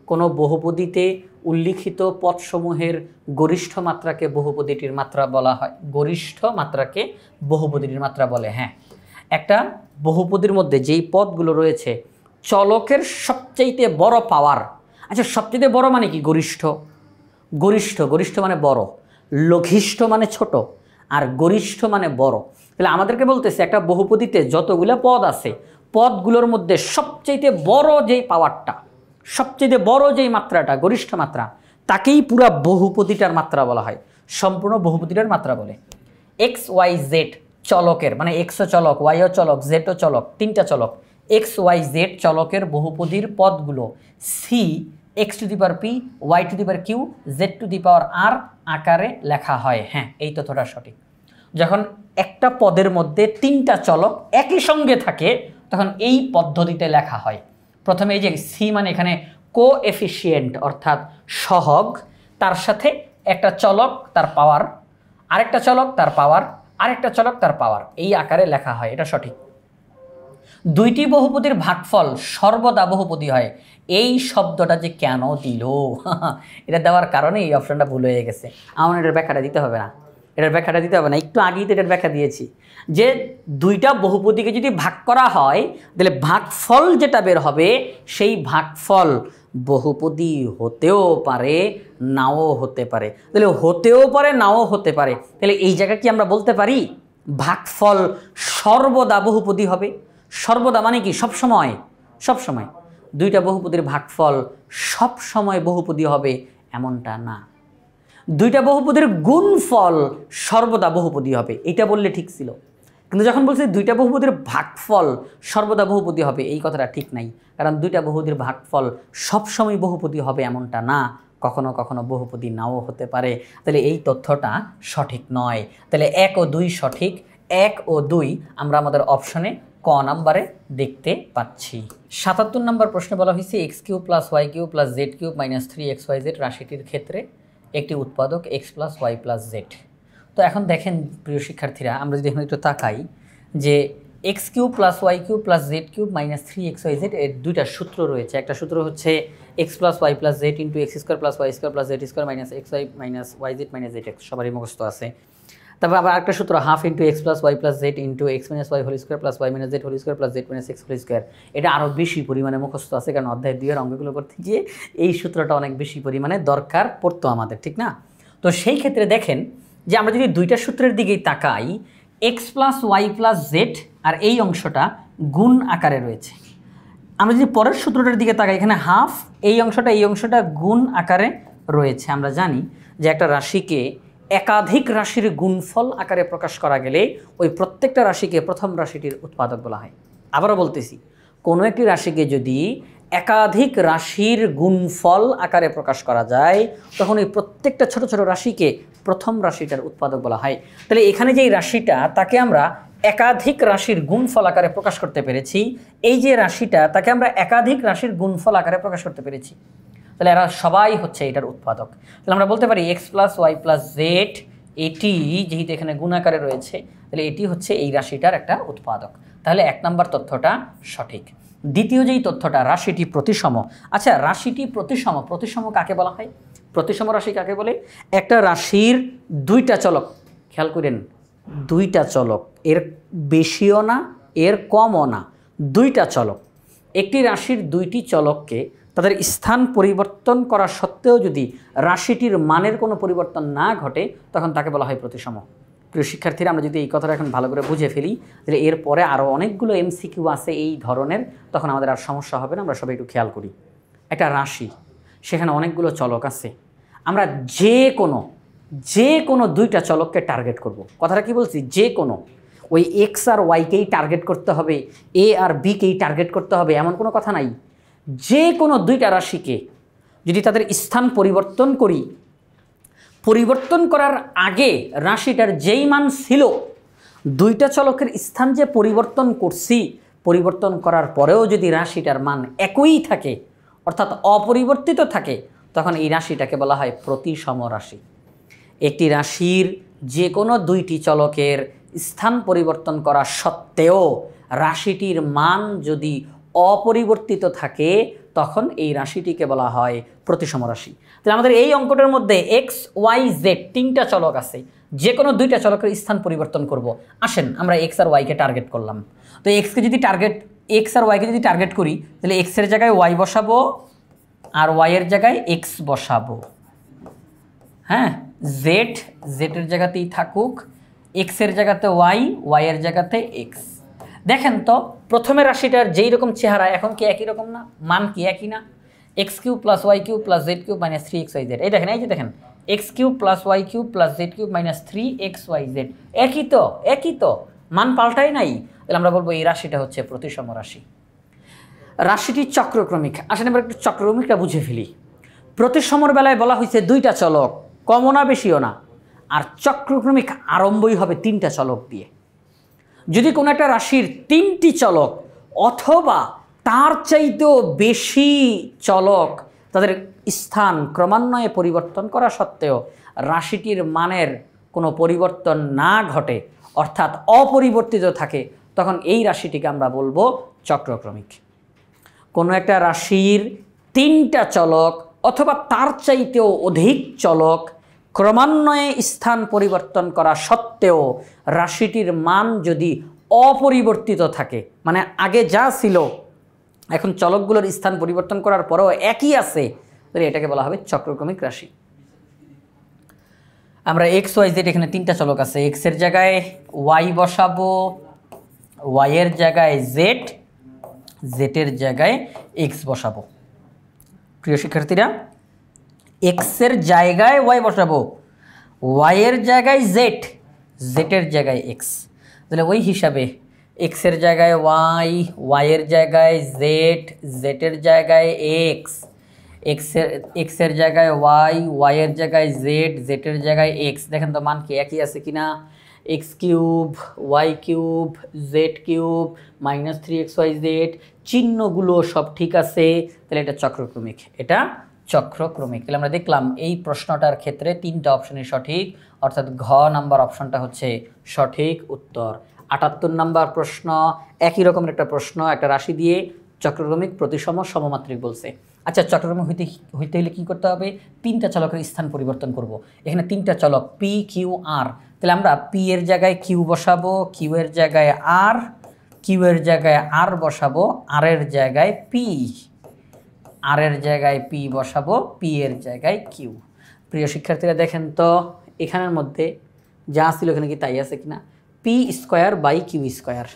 কোনো বহুপদীতে উল্লিখিত পদসমূহের গরিষ্ঠ মাত্রাকে বহুপদীটির মাত্রা বলা হয়। গরিষ্ঠ মাত্রাকে বহুপদীটির মাত্রা বলে। হ্যাঁ একটা বহুপদীর মধ্যে যেই পদগুলো রয়েছে চলকের সবচাইতে বড় পাওয়ার, আচ্ছা সবচাইতে বড় মানে কি, গরিষ্ঠ। গরিষ্ঠ, গরিষ্ঠ মানে বড়, লঘিষ্ঠ মানে ছোট, আর গরিষ্ঠ মানে বড়। তাহলে আমাদেরকে বলতেছে একটা বহুপদীতে যতগুলো পদ আছে, পদগুলোর মধ্যে সবচাইতে বড় যেই পাওয়ারটা, সবচেয়ে বড় যেই মাত্রাটা, গরিষ্ঠ মাত্রা, তাকেই পুরা বহুপদীটার মাত্রা বলা হয়, সম্পূর্ণ বহুপদীটার মাত্রা বলে। এক্স ওয়াই জেড চলকের, মানে এক্সও চলক, ওয়াইও চলক, জেডও চলক, 3টা চলক, এক্স ওয়াই জেড চলকের বহুপদীর পদগুলো C x to the power P, y to the power Q, Z to the power R আকারে লেখা হয়। হ্যাঁ এই তথ্যটা সঠিক। যখন একটা পদের মধ্যে 3টা চলক একই সঙ্গে থাকে তখন এই পদ্ধতিতে লেখা হয়। প্রথমে এই যে সি মানে এখানে কোএফিসিয়েন্ট অর্থাৎ সহগ, তার সাথে একটা চলক তার পাওয়ার, আরেকটা চলক তার পাওয়ার, আরেকটা চলক তার পাওয়ার, এই আকারে লেখা হয়। এটা সঠিক। দুইটি বহুপদীর ভাগফল সর্বদা বহুপদী হয়, এই শব্দটা যে কেন দিল এটা দেওয়ার কারণে এই অপশনটা ভুল হয়ে গেছে। আমার এটার ব্যাখ্যাটা দিতে হবে না, এটার ব্যাখ্যাটা দিতে হবে না, একটু আগেই তো এটার ব্যাখ্যা দিয়েছি যে দুইটা বহুপদীকে যদি ভাগ করা হয় তাহলে ভাগফল যেটা বের হবে সেই ভাগফল বহুপদী হতেও পারে নাও হতে পারে। তাহলে হতেও পারে নাও হতে পারে, তাহলে এই জায়গা কি আমরা বলতে পারি ভাগফল সর্বদা বহুপদী হবে? সর্বদা মানে কি সবসময়, সবসময়। দুইটা বহুপদীর ভাগফল সবসময় বহুপদী হবে এমনটা না। দুইটা বহুপদীর গুণফল সর্বদা বহুপদী হবে, এটা বললে ঠিক ছিল। কিন্তু যখন বলছে দুইটা বহুপদীর ভাগফল সর্বদা বহুপদী হবে, এই কথাটা ঠিক নাই। কারণ দুইটা বহুপদীর ভাগফল সবসময় বহুপদী হবে এমনটা না, কখনো কখনো বহুপদী নাও হতে পারে। তাহলে এই তথ্যটা সঠিক নয়। তাহলে 1 ও 2 সঠিক, 1 ও 2 আমরা আমাদের অপশনে ক নাম্বারে দেখতে পাচ্ছি। 77 নম্বর প্রশ্নে বলা হয়েছে X cube plus Y cube plus Z cube minus 3xyz রাশিটির ক্ষেত্রে একটি উৎপাদক X plus Y plus Z. তো এখন দেখেন প্রিয় শিক্ষার্থীরা, আমরা যদি এখন একটু তাকাই যে X cube plus Y cube plus Z cube minus 3xyz এর দুইটা সূত্র রয়েছে। একটা সূত্র হচ্ছে X plus Y plus Z into X square plus Y square plus Z square minus X Y minus Y Z minus Z X সবারই মুখস্থ আছে। তারপর আবার একটা সূত্র half into X plus Y plus Z into X minus Y whole square plus Y minus Z whole square plus Z minus X whole square. এটা আরও বেশি পরিমাণে মুখস্থ আছে, কারণ অধ্যায় 2 এর অঙ্কগুলো করতে গিয়ে এই সূত্রটা অনেক বেশি পরিমাণে দরকার পড়তো আমাদের, ঠিক না? তো সেই ক্ষেত্রে দেখেন যে আমরা যদি দুইটা সূত্রের দিকেই তাকাই, x plus Y plus z আর এই অংশটা গুণ আকারে রয়েছে। আমরা যদি পরের সূত্রটার দিকে তাকাই, এখানে হাফ এই অংশটা গুণ আকারে রয়েছে। আমরা জানি যে একটা রাশিকে একাধিক রাশির গুণফল আকারে প্রকাশ করা গেলে ওই প্রত্যেকটা রাশিকে প্রথম রাশিটির উৎপাদক বলা হয়। আবারও বলতেছি, কোনো একটি রাশিকে যদি একাধিক রাশির গুণফল আকারে প্রকাশ করা যায় তখন ওই প্রত্যেকটা ছোট ছোট রাশিকে প্রথম রাশিটার উৎপাদক বলা হয়। তাহলে এখানে যেই রাশিটা তাকে আমরা একাধিক রাশির গুণফল আকারে প্রকাশ করতে পেরেছি, এই যে রাশিটা তাকে আমরা একাধিক রাশির গুণফল আকারে প্রকাশ করতে পেরেছি, তাহলে এরা সবাই হচ্ছে এটার উৎপাদক। তাহলে আমরা বলতে পারি X plus Y plus Z এটি যেহেতু এখানে গুণ আকারে রয়েছে, তাহলে এটি হচ্ছে এই রাশিটার একটা উৎপাদক। তাহলে 1 নম্বর তথ্যটা সঠিক। দ্বিতীয় যেই তথ্যটা রাশিটি প্রতিসম। আচ্ছা, রাশিটি প্রতিসম, প্রতিসম কাকে বলা হয়? প্রতিসম রাশি কাকে বলে? একটা রাশির দুইটা চলক, খেয়াল করেন, দুইটা চলক, এর বেশিও না এর কমও না, দুইটা চলক। একটি রাশির দুইটি চলককে তাদের স্থান পরিবর্তন করা সত্ত্বেও যদি রাশিটির মানের কোনো পরিবর্তন না ঘটে তখন তাকে বলা হয় প্রতিসম। প্রিয় শিক্ষার্থীরা, আমরা যদি এই কথাটা এখন ভালো করে বুঝে ফেলি, তাহলে এরপরে আরও অনেকগুলো এমসিকিউ আছে এই ধরনের, তখন আমাদের আর সমস্যা হবে না। আমরা সবাই একটু খেয়াল করি, একটা রাশি, সেখানে অনেকগুলো চলক আছে, আমরা যে কোনো দুইটা চলককে টার্গেট করব। কথাটা কি বলছি? যে কোনো, ওই এক্স আর ওয়াইকেই টার্গেট করতে হবে, এ আর বিকেই টার্গেট করতে হবে এমন কোনো কথা নাই। যে কোনো দুইটা রাশিকে যদি তাদের স্থান পরিবর্তন করি, পরিবর্তন করার আগে রাশিটার যেই মান ছিল, দুইটা চলকের স্থান যে পরিবর্তন করছি, পরিবর্তন করার পরেও যদি রাশিটার মান একই থাকে অর্থাৎ অপরিবর্তিত থাকে, তখন এই রাশিটাকে বলা হয় প্রতিসম রাশি। একটি রাশির যে কোনো দুইটি চলকের স্থান পরিবর্তন করা সত্ত্বেও রাশিটির মান যদি অপরিবর্তিত থাকে তখন এই রাশিটিকে বলা হয় প্রতিসম রাশি। তাহলে আমাদের এই অঙ্কটার মধ্যে এক্স ওয়াই জেড তিনটা চলক আছে, যে কোনো দুইটা চলকের স্থান পরিবর্তন করব। আসেন আমরা এক্স আর ওয়াইকে টার্গেট করলাম। তো এক্স আর ওয়াইকে যদি টার্গেট করি, তাহলে এক্সের জায়গায় ওয়াই বসাবো আর ওয়াইয়ের জায়গায় এক্স বসাবো। হ্যাঁ, জেডের জায়গাতেই থাকুক, এক্সের জায়গাতে ওয়াই, ওয়াইয়ের জায়গাতে এক্স। দেখেন তো প্রথমে রাশিটার যেই রকম চেহারা এখন কি একই রকম না? মান কি একই না? X cube plus Y cube plus Z cube minus 3xy Z. এই দেখেন X cube plus Y cube plus Z cube minus 3xy Z, একই তো, মান পাল্টাই নাই। তাহলে আমরা বলবো এই রাশিটা হচ্ছে প্রতিসম রাশি। রাশিটি চক্রক্রমিক। আসলে আমরা একটু চক্রক্রমিকটা বুঝে ফেলি। প্রতিসমর বেলায় বলা হয়েছে দুইটা চলক, কমও না বেশিও না, আর চক্রক্রমিক আরম্ভই হবে তিনটা চলক দিয়ে। যদি কোনো একটা রাশির তিনটি চলক অথবা তার চাইতেও বেশি চলক তাদের স্থান ক্রমান্বয়ে পরিবর্তন করা সত্ত্বেও রাশিটির মানের কোনো পরিবর্তন না ঘটে অর্থাৎ অপরিবর্তিত থাকে, তখন এই রাশিটিকে আমরা বলবো চক্রক্রমিক। কোনো একটা রাশির তিনটা চলক অথবা তার চাইতেও অধিক চলক ক্রমান্বয়ে স্থান পরিবর্তন করা সত্ত্বেও রাশিটির মান যদি অপরিবর্তিত থাকে, মানে আগে যা ছিল এখন চলকগুলোর স্থান পরিবর্তন করার পরেও একই আছে, তাহলে এটাকে বলা হবে চক্রক্রমিক রাশি। আমরা এক্স ওয়াই জেড, এখানে তিনটা চলক আছে, এক্সের জায়গায় ওয়াই বসাবো, ওয়াইয়ের জায়গায় জেড, জেডের জায়গায় এক্স বসাবো। প্রিয় শিক্ষার্থীরা, এক্সের জায়গায় ওয়াই বসাবো, ওয়াইয়ের জায়গায় জেড, জেডের জায়গায় এক্স। তাহলে ওই হিসাবে এক্সের জায়গায় ওয়াই, ওয়াইয়ের জায়গায় জেড, জেডের জায়গায় এক্স, এক্সের জায়গায় ওয়াই, ওয়াইয়ের জায়গায় জেড, জেডের জায়গায় এক্স। দেখেন তো মান কি একই আছে কিনা? X cube, y cube, z cube minus 3xy z, চিহ্নগুলো সব ঠিক আছে, তাহলে এটা চক্রক্রমিক, এটা চক্রক্রমিক। তাহলে আমরা দেখলাম এই প্রশ্নটার ক্ষেত্রে তিনটা অপশনই সঠিক, অর্থাৎ ঘ নাম্বার অপশনটা হচ্ছে সঠিক উত্তর। 78 নাম্বার প্রশ্ন, একই রকমের একটা প্রশ্ন, একটা রাশি দিয়ে চক্রক্রমিক প্রতিসম সমমাত্রিক বলছে। আচ্ছা, চক্রক্রমিক হইতে হলে কী করতে হবে? তিনটা চলকের স্থান পরিবর্তন করব। এখানে তিনটা চলক পি কিউ আর, তাহলে আমরা পি এর জায়গায় কিউ বসাবো, কিউ এর জায়গায় আর, কিউ এর জায়গায় আর বসাবো, আর এর জায়গায় পি, আর এর জায়গায় পি বসাবো, পি এর জায়গায় কিউ। প্রিয় শিক্ষার্থীরা দেখেন তো এখানের মধ্যে যা ছিল এখানে কি তাই আছে কিনা? P square by Q square,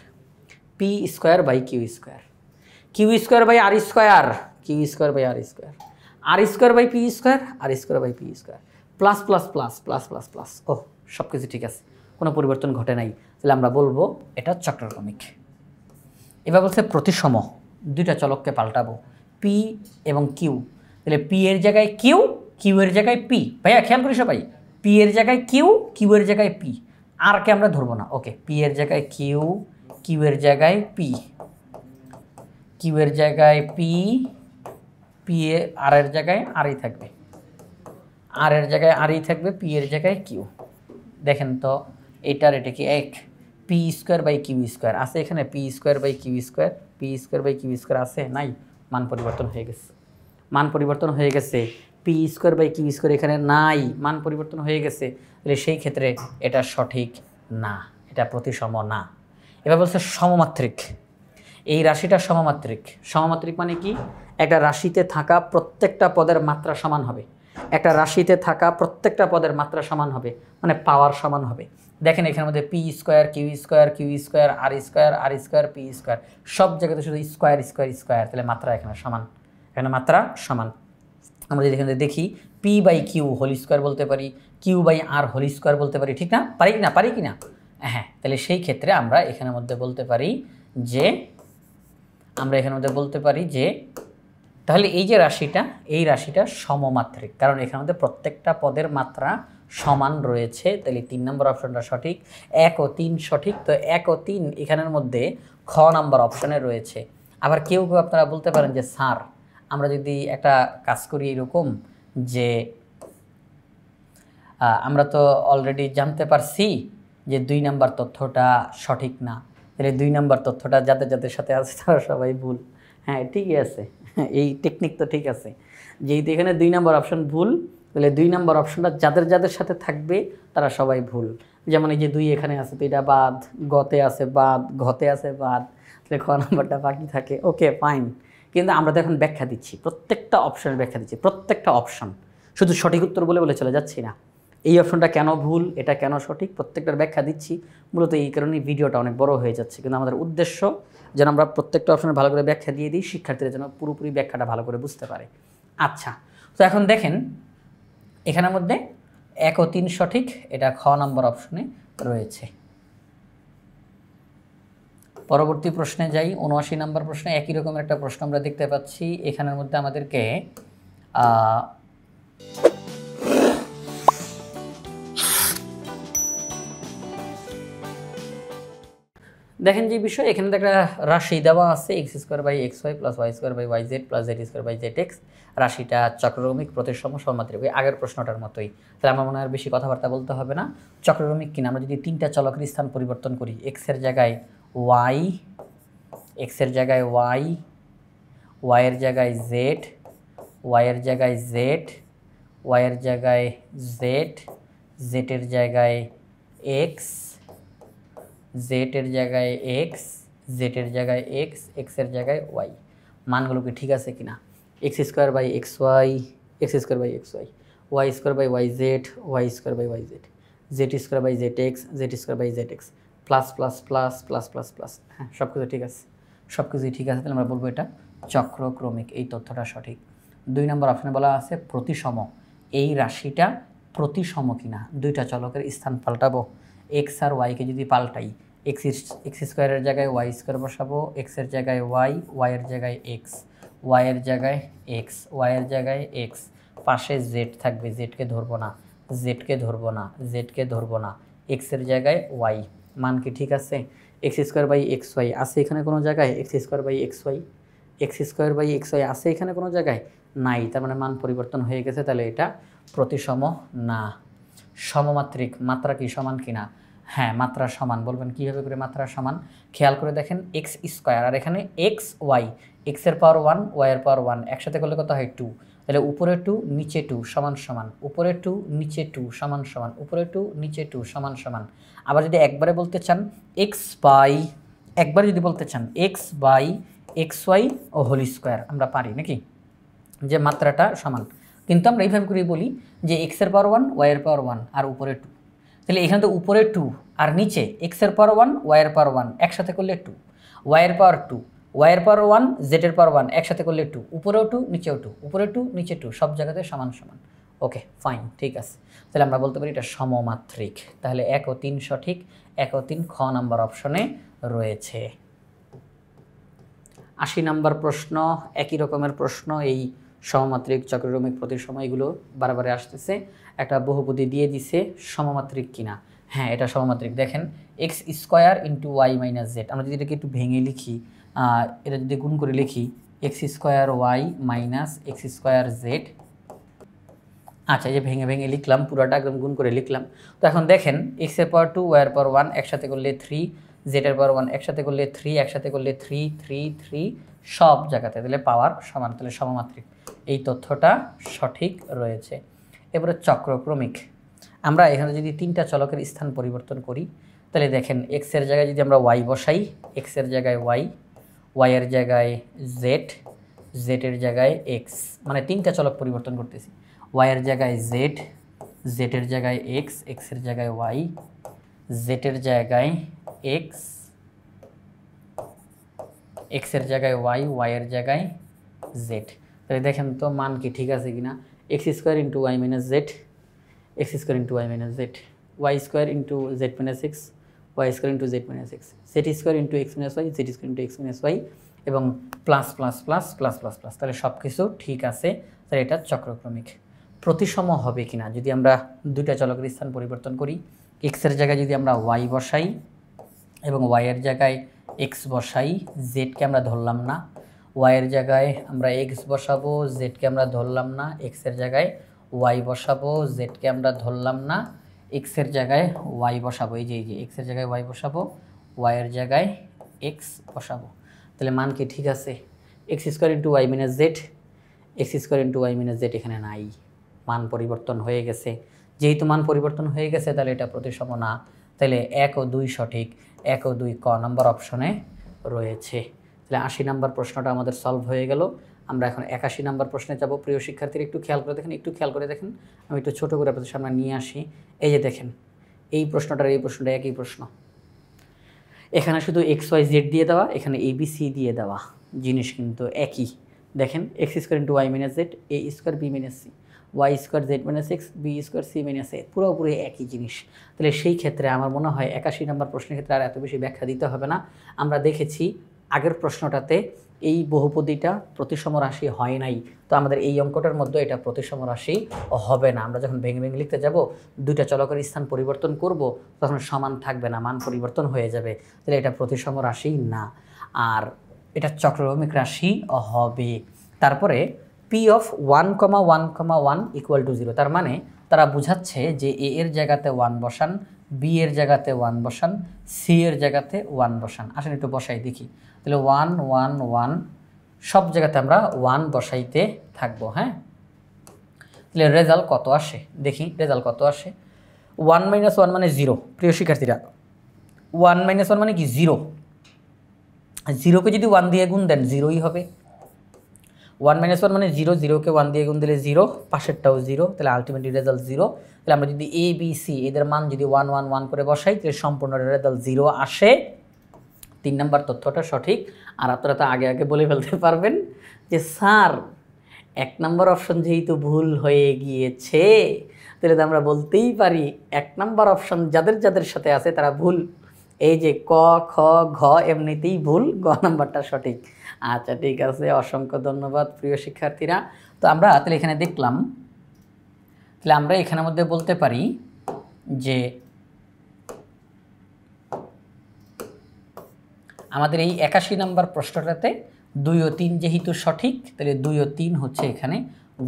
P square by Q square, Q square by R square, Q square by R square, R square by P square, R square by P square, plus plus plus plus plus plus. ও, সব কিছু ঠিক আছে, কোনো পরিবর্তন ঘটে নাই, তাহলে আমরা বলবো এটা চক্রক্রমিক। এবার বলছে প্রতিসম, দুইটা চলককে পাল্টাবো, পি এবং কিউ, তাহলে পি এর জায়গায় কিউ, কিউ এর জায়গায় পি। ভাইয়া খেয়াল করি সবাই, পি এর জায়গায় কিউ, কিউ এর জায়গায় পি, আর কে আমরা ধরবো না। ওকে, পি এর জায়গায় কিউ, কিউ এর জায়গায় পি, কিউ এর জায়গায় পি, পি এ আর এর জায়গায় আরই থাকবে, আর এর জায়গায় আরই থাকবে, পি এর জায়গায় কিউ। দেখেন তো এটার এটা কি এক, P square by Q square আছে এখানে, P square by Q square, P square by Q square আছে নাই, মান পরিবর্তন হয়ে গেছে, মান পরিবর্তন হয়ে গেছে। P square by Q square এখানে নাই, মান পরিবর্তন হয়ে গেছে, তাহলে সেই ক্ষেত্রে এটা সঠিক না, এটা প্রতিসম না। এবার বলছে সমমাত্রিক, এই রাশিটা সমমাত্রিক। সমমাত্রিক মানে কি? একটা রাশিতে থাকা প্রত্যেকটা পদের মাত্রা সমান হবে, একটা রাশিতে থাকা প্রত্যেকটা পদের মাত্রা সমান হবে, মানে পাওয়ার সমান হবে। দেখেন এখানের মধ্যে P square Q square, Q square R square, R square P square, সব জায়গাতে শুধু স্কোয়ার স্কোয়ার স্কোয়ার, তাহলে মাত্রা এখানে সমান, এখানে মাত্রা সমান। আমরা যদি এখানে দেখি P by Q whole square বলতে পারি, Q by R whole square বলতে পারি, ঠিক না? পারি কি না? পারি কি না? হ্যাঁ, তাহলে সেই ক্ষেত্রে আমরা এখানের মধ্যে বলতে পারি যে, আমরা এখানের মধ্যে বলতে পারি যে তাহলে এই যে রাশিটা, এই রাশিটা সমমাত্রিক, কারণ এখানের মধ্যে প্রত্যেকটা পদের মাত্রা সমান রয়েছে, তাহলে 3 নম্বর অপশনটা সঠিক। 1 ও 3 সঠিক, তো 1 ও 3 এখানের মধ্যে খ নাম্বার অপশনে রয়েছে। আবার কেউ কেউ আপনারা বলতে পারেন যে স্যার আমরা যদি একটা কাজ করি এরকম যে আমরা তো অলরেডি জানতে পারছি যে 2 নাম্বার তথ্যটা সঠিক না, তাহলে 2 নাম্বার তথ্যটা যাদের যাদের সাথে আছে তারা সবাই ভুল। হ্যাঁ ঠিকই আছে, এই টেকনিক তো ঠিক আছে, যেহেতু এখানে 2 নাম্বার অপশন ভুল, তাহলে 2 নাম্বার অপশনটা যাদের যাদের সাথে থাকবে তারা সবাই ভুল। যেমন এই যে 2 এখানে আছে তো এটা বাদ, গতে আছে বাদ, ঘতে আছে বাদ, তাহলে খ নাম্বারটা বাকি থাকে। ওকে ফাইন, কিন্তু আমরা তো এখন ব্যাখ্যা দিচ্ছি, প্রত্যেকটা অপশনের ব্যাখ্যা দিচ্ছি, প্রত্যেকটা অপশন, শুধু সঠিক উত্তর বলে বলে চলে যাচ্ছি না। এই অপশনটা কেন ভুল, এটা কেন সঠিক, প্রত্যেকটার ব্যাখ্যা দিচ্ছি। মূলত এই কারণেই ভিডিওটা অনেক বড় হয়ে যাচ্ছে, কিন্তু আমাদের উদ্দেশ্য যেন আমরা প্রত্যেকটা অপশনের ভালো করে ব্যাখ্যা দিয়ে দিই, শিক্ষার্থীরা যেন পুরোপুরি ব্যাখ্যাটা ভালো করে বুঝতে পারে। আচ্ছা, তো এখন দেখেন এখানের মধ্যে 1 ও 3 সঠিক, এটা খ নম্বর অপশনে রয়েছে। পরবর্তী প্রশ্নে যাই, 79 নম্বর প্রশ্নে একই রকমের একটা প্রশ্ন আমরা দেখতে পাচ্ছি। এখানের মধ্যে আমাদেরকে দেখেন যে বিষয়, এখানে একটা রাশি দেওয়া আছে X square by X Y plus Y square by Y Z plus Z square by Z X. রাশিটা চক্রক্রমিক, প্রতিসম, সমমাত্রিক, আগের প্রশ্নটার মতোই। তাহলে আমার মনে হয় বেশি কথাবার্তা বলতে হবে না। চক্রক্রমিক কিনা, আমরা যদি 3টা চলকের স্থান পরিবর্তন করি, এক্সের জায়গায় ওয়াই, এক্সের জায়গায় ওয়াই, ওয়াইয়ের জায়গায় জেড, ওয়াইয়ের জায়গায় জেড, ওয়াইয়ের জায়গায় জেড, জেডের জায়গায় এক্স, জেডের জায়গায় এক্স, জেডের জায়গায় এক্স, এক্সের জায়গায় ওয়াই, মানগুলো কি ঠিক আছে কিনা? X square by X Y, X square by X Y, Y square by Y Z, Y square by Y Z, Z square by Z X, Z square by Z X, plus plus plus plus plus plus. হ্যাঁ সব কিছু ঠিক আছে, সব কিছুই ঠিক আছে, তাহলে আমরা বলবো এটা চক্রক্রমিক, এই তথ্যটা সঠিক। 2 নম্বর অপশনে বলা আছে প্রতিসম, এই রাশিটা প্রতিসম কিনা, 2টা চলকের স্থান পাল্টাবো, এক্স আর ওয়াইকে যদি পাল্টাই, এক্স স্কোয়ারের জায়গায় ওয়াই স্কোয়ার বসাবো, এক্সের জায়গায় ওয়াই, ওয়াইয়ের জায়গায় এক্স, ওয়াইয়ের জায়গায় এক্স, ওয়াইয়ের জায়গায় এক্স, পাশে জেড থাকবে, জেডকে ধরবো না, জেডকে ধরবো না, জেডকে ধরবো না, এক্সের জায়গায় ওয়াই, মান কি ঠিক আছে? X square by X Y আছে এখানে কোনো জায়গায়? X square by X Y, X square by X Y আছে এখানে কোনো জায়গায়? নাই, তার মানে মান পরিবর্তন হয়ে গেছে, তাহলে এটা প্রতিসম না। সমমাত্রিক, মাত্রা কি সমান কিনা? হ্যাঁ মাত্রা সমান। বলবেন কীভাবে করে মাত্রা সমান? খেয়াল করে দেখেন, এক্স স্কোয়ার আর এখানে এক্স ওয়াই, এক্সের পাওয়ার 1 ওয়াইয়ের পাওয়ার 1 একসাথে করলে কত হয় 2, তাহলে উপরে 2 নিচে 2 সমান সমান, উপরে 2 নিচে 2 সমান সমান, উপরে 2 নিচে 2 সমান সমান। আবার যদি একবারে বলতে চান একবারে যদি বলতে চান এক্স বাই এক্স ওয়াই ও হোল স্কোয়ার আমরা পারি নাকি, যে মাত্রাটা সমান। কিন্তু আমরা এইভাবে করে বলি যে এক্সের পাওয়ার 1 ওয়াইয়ের পাওয়ার 1 আর উপরে 2, তাহলে এখানে তো উপরে 2 আর নিচে এক্সের পাওয়ার 1 ওয়াইয়ের পাওয়ার 1 একসাথে করলে 2, ওয়াইয়ের পাওয়ার 2 ওয়াইয়ের পাওয়ার 1 জেডের পাওয়ার 1 একসাথে করলে 2, উপরেও 2 নিচেও 2, উপরে 2 নিচে 2 সব জায়গাতে সমান সমান। ওকে ফাইন, ঠিক আছে। তাহলে আমরা বলতে পারি এটা সমমাত্রিক। তাহলে 1 ও 3 সঠিক, 1 ও 3 খ নাম্বার অপশনে রয়েছে। 80 নাম্বার প্রশ্ন, একই রকমের প্রশ্ন, এই সমমাত্রিক চক্রক্রমিক প্রতিসম এগুলো বারবারে আসতেছে। একটা বহুপদী দিয়ে দিছে সমমাত্রিক কিনা, হ্যাঁ এটা সমমাত্রিক। দেখেন X square into Y minus Z, আমরা যদি এটাকে একটু ভেঙে লিখি, এটা যদি গুণ করে লিখি X square Y minus X square Z. আচ্ছা, এই যে ভেঙে ভেঙে লিখলাম, পুরোটা একদম গুণ করে লিখলাম। তো এখন দেখেন এক্সের পাওয়ার 2 ওয়াইয়ের পাওয়ার 1 একসাথে করলে 3, জেডের পাওয়ার 1 একসাথে করলে 3, একসাথে করলে 3 3 3 সব জায়গাতে, তাহলে পাওয়ার সমান, তাহলে সমমাত্রিক। এই তথ্যটা সঠিক রয়েছে। এবারে চক্রক্রমিক, আমরা এখানে যদি 3টা চলকের স্থান পরিবর্তন করি, তাহলে দেখেন এক্সের জায়গায় যদি আমরা ওয়াই বসাই, এক্সের জায়গায় ওয়াই, ওয়াইয়ের জায়গায় জেড, জেডের জায়গায় এক্স, মানে 3টা চলক পরিবর্তন করতেছি। ওয়াইয়ের জায়গায় জেড, জেডের জায়গায় এক্স, এক্সের জায়গায় ওয়াই, জেডের জায়গায় এক্স, এক্সের জায়গায় ওয়াই, ওয়াইয়ের জায়গায় জেড। তাহলে দেখেন তো মান কি ঠিক আছে কিনা। X square into Y minus Z, X square into Y minus Z, Y square into Z minus X, Y square into Z minus X, Z square into X minus Y, Z square into X minus Y, এবং plus plus plus plus plus plus. তাহলে সব কিছু ঠিক আছে, তাহলে এটা চক্রক্রমিক। প্রতিসম হবে কিনা, যদি আমরা 2টা চলকের স্থান পরিবর্তন করি, এক্সের জায়গায় যদি আমরা ওয়াই বসাই এবং ওয়াইয়ের জায়গায় এক্স বসাই, জেডকে আমরা ধরলাম না, ওয়াইয়ের জায়গায় আমরা এক্স বসাবো, জেডকে আমরা ধরলাম না, এক্সের জায়গায় ওয়াই বসাবো, জেডকে আমরা ধরলাম না, এক্সের জায়গায় ওয়াই বসাবো, এই যে এক্সের জায়গায় ওয়াই বসাবো, ওয়াইয়ের জায়গায় এক্স বসাবো। তাহলে মান কি ঠিক আছে, X square into Y minus Z, X square into Y minus Z এখানে নাই, মান পরিবর্তন হয়ে গেছে। যেহেতু মান পরিবর্তন হয়ে গেছে তাহলে এটা প্রতিসম না। তাহলে 1 ও 2 সঠিক, 1 ও 2 ক নাম্বার অপশনে রয়েছে। তাহলে 80 নাম্বার প্রশ্নটা আমাদের সলভ হয়ে গেল। আমরা এখন 81 নাম্বার প্রশ্নে যাব। প্রিয় শিক্ষার্থীরা একটু খেয়াল করে দেখেন, একটু খেয়াল করে দেখেন, আমি একটু ছোটো করে আপনাদের সামনে নিয়ে আসি। এই যে দেখেন এই প্রশ্নটার এই প্রশ্নটা একই প্রশ্ন, এখানে শুধু এক্স ওয়াই জেড দিয়ে দেওয়া, এখানে এ বি সি দিয়ে দেওয়া, জিনিস কিন্তু একই। দেখেন X square into Y minus Z, A square B minus C, Y square Z minus X, B square C minus A, পুরোপুরি একই জিনিস। তাহলে সেই ক্ষেত্রে আমার মনে হয় 81 নম্বর প্রশ্নের ক্ষেত্রে আর এত বেশি ব্যাখ্যা দিতে হবে না। আমরা দেখেছি আগের প্রশ্নটাতে এই বহুপদীটা প্রতিসম রাশি হয় নাই, তো আমাদের এই অঙ্কটার মধ্যে এটা প্রতিসম রাশি হবে না। আমরা যখন ভেঙে ভেঙে লিখতে যাব, 2টা চলকের স্থান পরিবর্তন করব, তখন সমান থাকবে না, মান পরিবর্তন হয়ে যাবে। তাহলে এটা প্রতিসম রাশি না, আর এটা চক্রক্রমিক রাশি হবে। তারপরে পি অফ 1,1,1 ইকুয়াল টু 0, তার মানে তারা বুঝাচ্ছে যে এ এর জায়গাতে 1 বসান, বি এর জায়গাতে 1 বসান, সি এর জায়গাতে 1 বসান। আসেন একটু বসাই দেখি। তাহলে 1 1 1 সব জায়গাতে আমরা 1 বসাইতে থাকবো। হ্যাঁ, তাহলে রেজাল্ট কত আসে দেখি, রেজাল্ট কত আসে। 1 - 1 মানে 0। প্রিয় শিক্ষার্থীরা 1 - 1 মানে কি 0, 0কে যদি 1 দিয়ে গুণ দেন 0ই হবে। 1 - 1 মানে 0, 0কে 1 দিয়ে গুণ দিলে 0, পাশেরটাও 0, তাহলে আলটিমেটলি রেজাল্ট 0। তাহলে আমরা যদি এ বি সি এদের মান যদি 1 1 1 করে বসাই, তাহলে সম্পূর্ণ রেজাল্ট 0 আসে। 3 নম্বর তথ্যটা সঠিক। আর আপনারা তো আগে আগে বলে ফেলতে পারবেন যে স্যার 1 নম্বর অপশন যেহেতু ভুল হয়ে গিয়েছে, তাহলে তো আমরা বলতেই পারি 1 নম্বর অপশন যাদের যাদের সাথে আছে তারা ভুল। এই যে ক খ ঘ এমনিতেই ভুল, গ নাম্বারটা সঠিক। আচ্ছা ঠিক আছে, অসংখ্য ধন্যবাদ প্রিয় শিক্ষার্থীরা। তো আমরা তাহলে এখানে দেখলাম, তাহলে আমরা এখানের মধ্যে বলতে পারি যে আমাদের এই 81 নম্বর প্রশ্নটাতে 2 ও 3 যেহেতু সঠিক, তাহলে 2 ও 3 হচ্ছে এখানে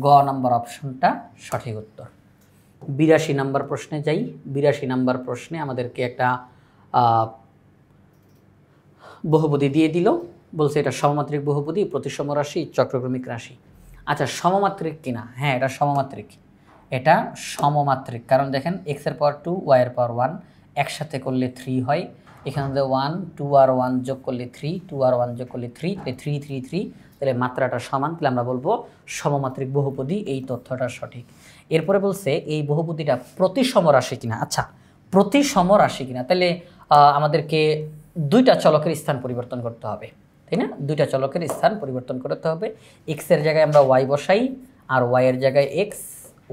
গ নম্বর অপশনটা সঠিক উত্তর। 82 নম্বর প্রশ্নে যাই। 82 নম্বর প্রশ্নে আমাদেরকে একটা বহুপদী দিয়ে দিল। বলছে এটা সমমাত্রিক বহুপদী, প্রতিসম রাশি, চক্রক্রমিক রাশি। আচ্ছা সমমাত্রিক কিনা? হ্যাঁ এটা সমমাত্রিক, এটা সমমাত্রিক। কারণ দেখেন এক্সের পাওয়ার 2 ওয়াইয়ের পাওয়ার 1 একসাথে করলে 3 হয়, এখানে 1 2 আর 1 যোগ করলে 3, 2 আর 1 যোগ করলে 3, 3 3 3, তাহলে মাত্রাটা সমান, তাহলে আমরা বলবো সমমাত্রিক বহুপদী। এই তথ্যটা সঠিক। এরপরে বলছে এই বহুপদীটা প্রতিসম রাশি কিনা। আচ্ছা প্রতিসম রাশি কিনা, তাহলে আমাদেরকে দুইটা চলকের স্থান পরিবর্তন করতে হবে, তাই না? দুইটা চলকের স্থান পরিবর্তন করতে হবে। এক্সের জায়গায় আমরা ওয়াই বসাই আর ওয়াইয়ের জায়গায় এক্স,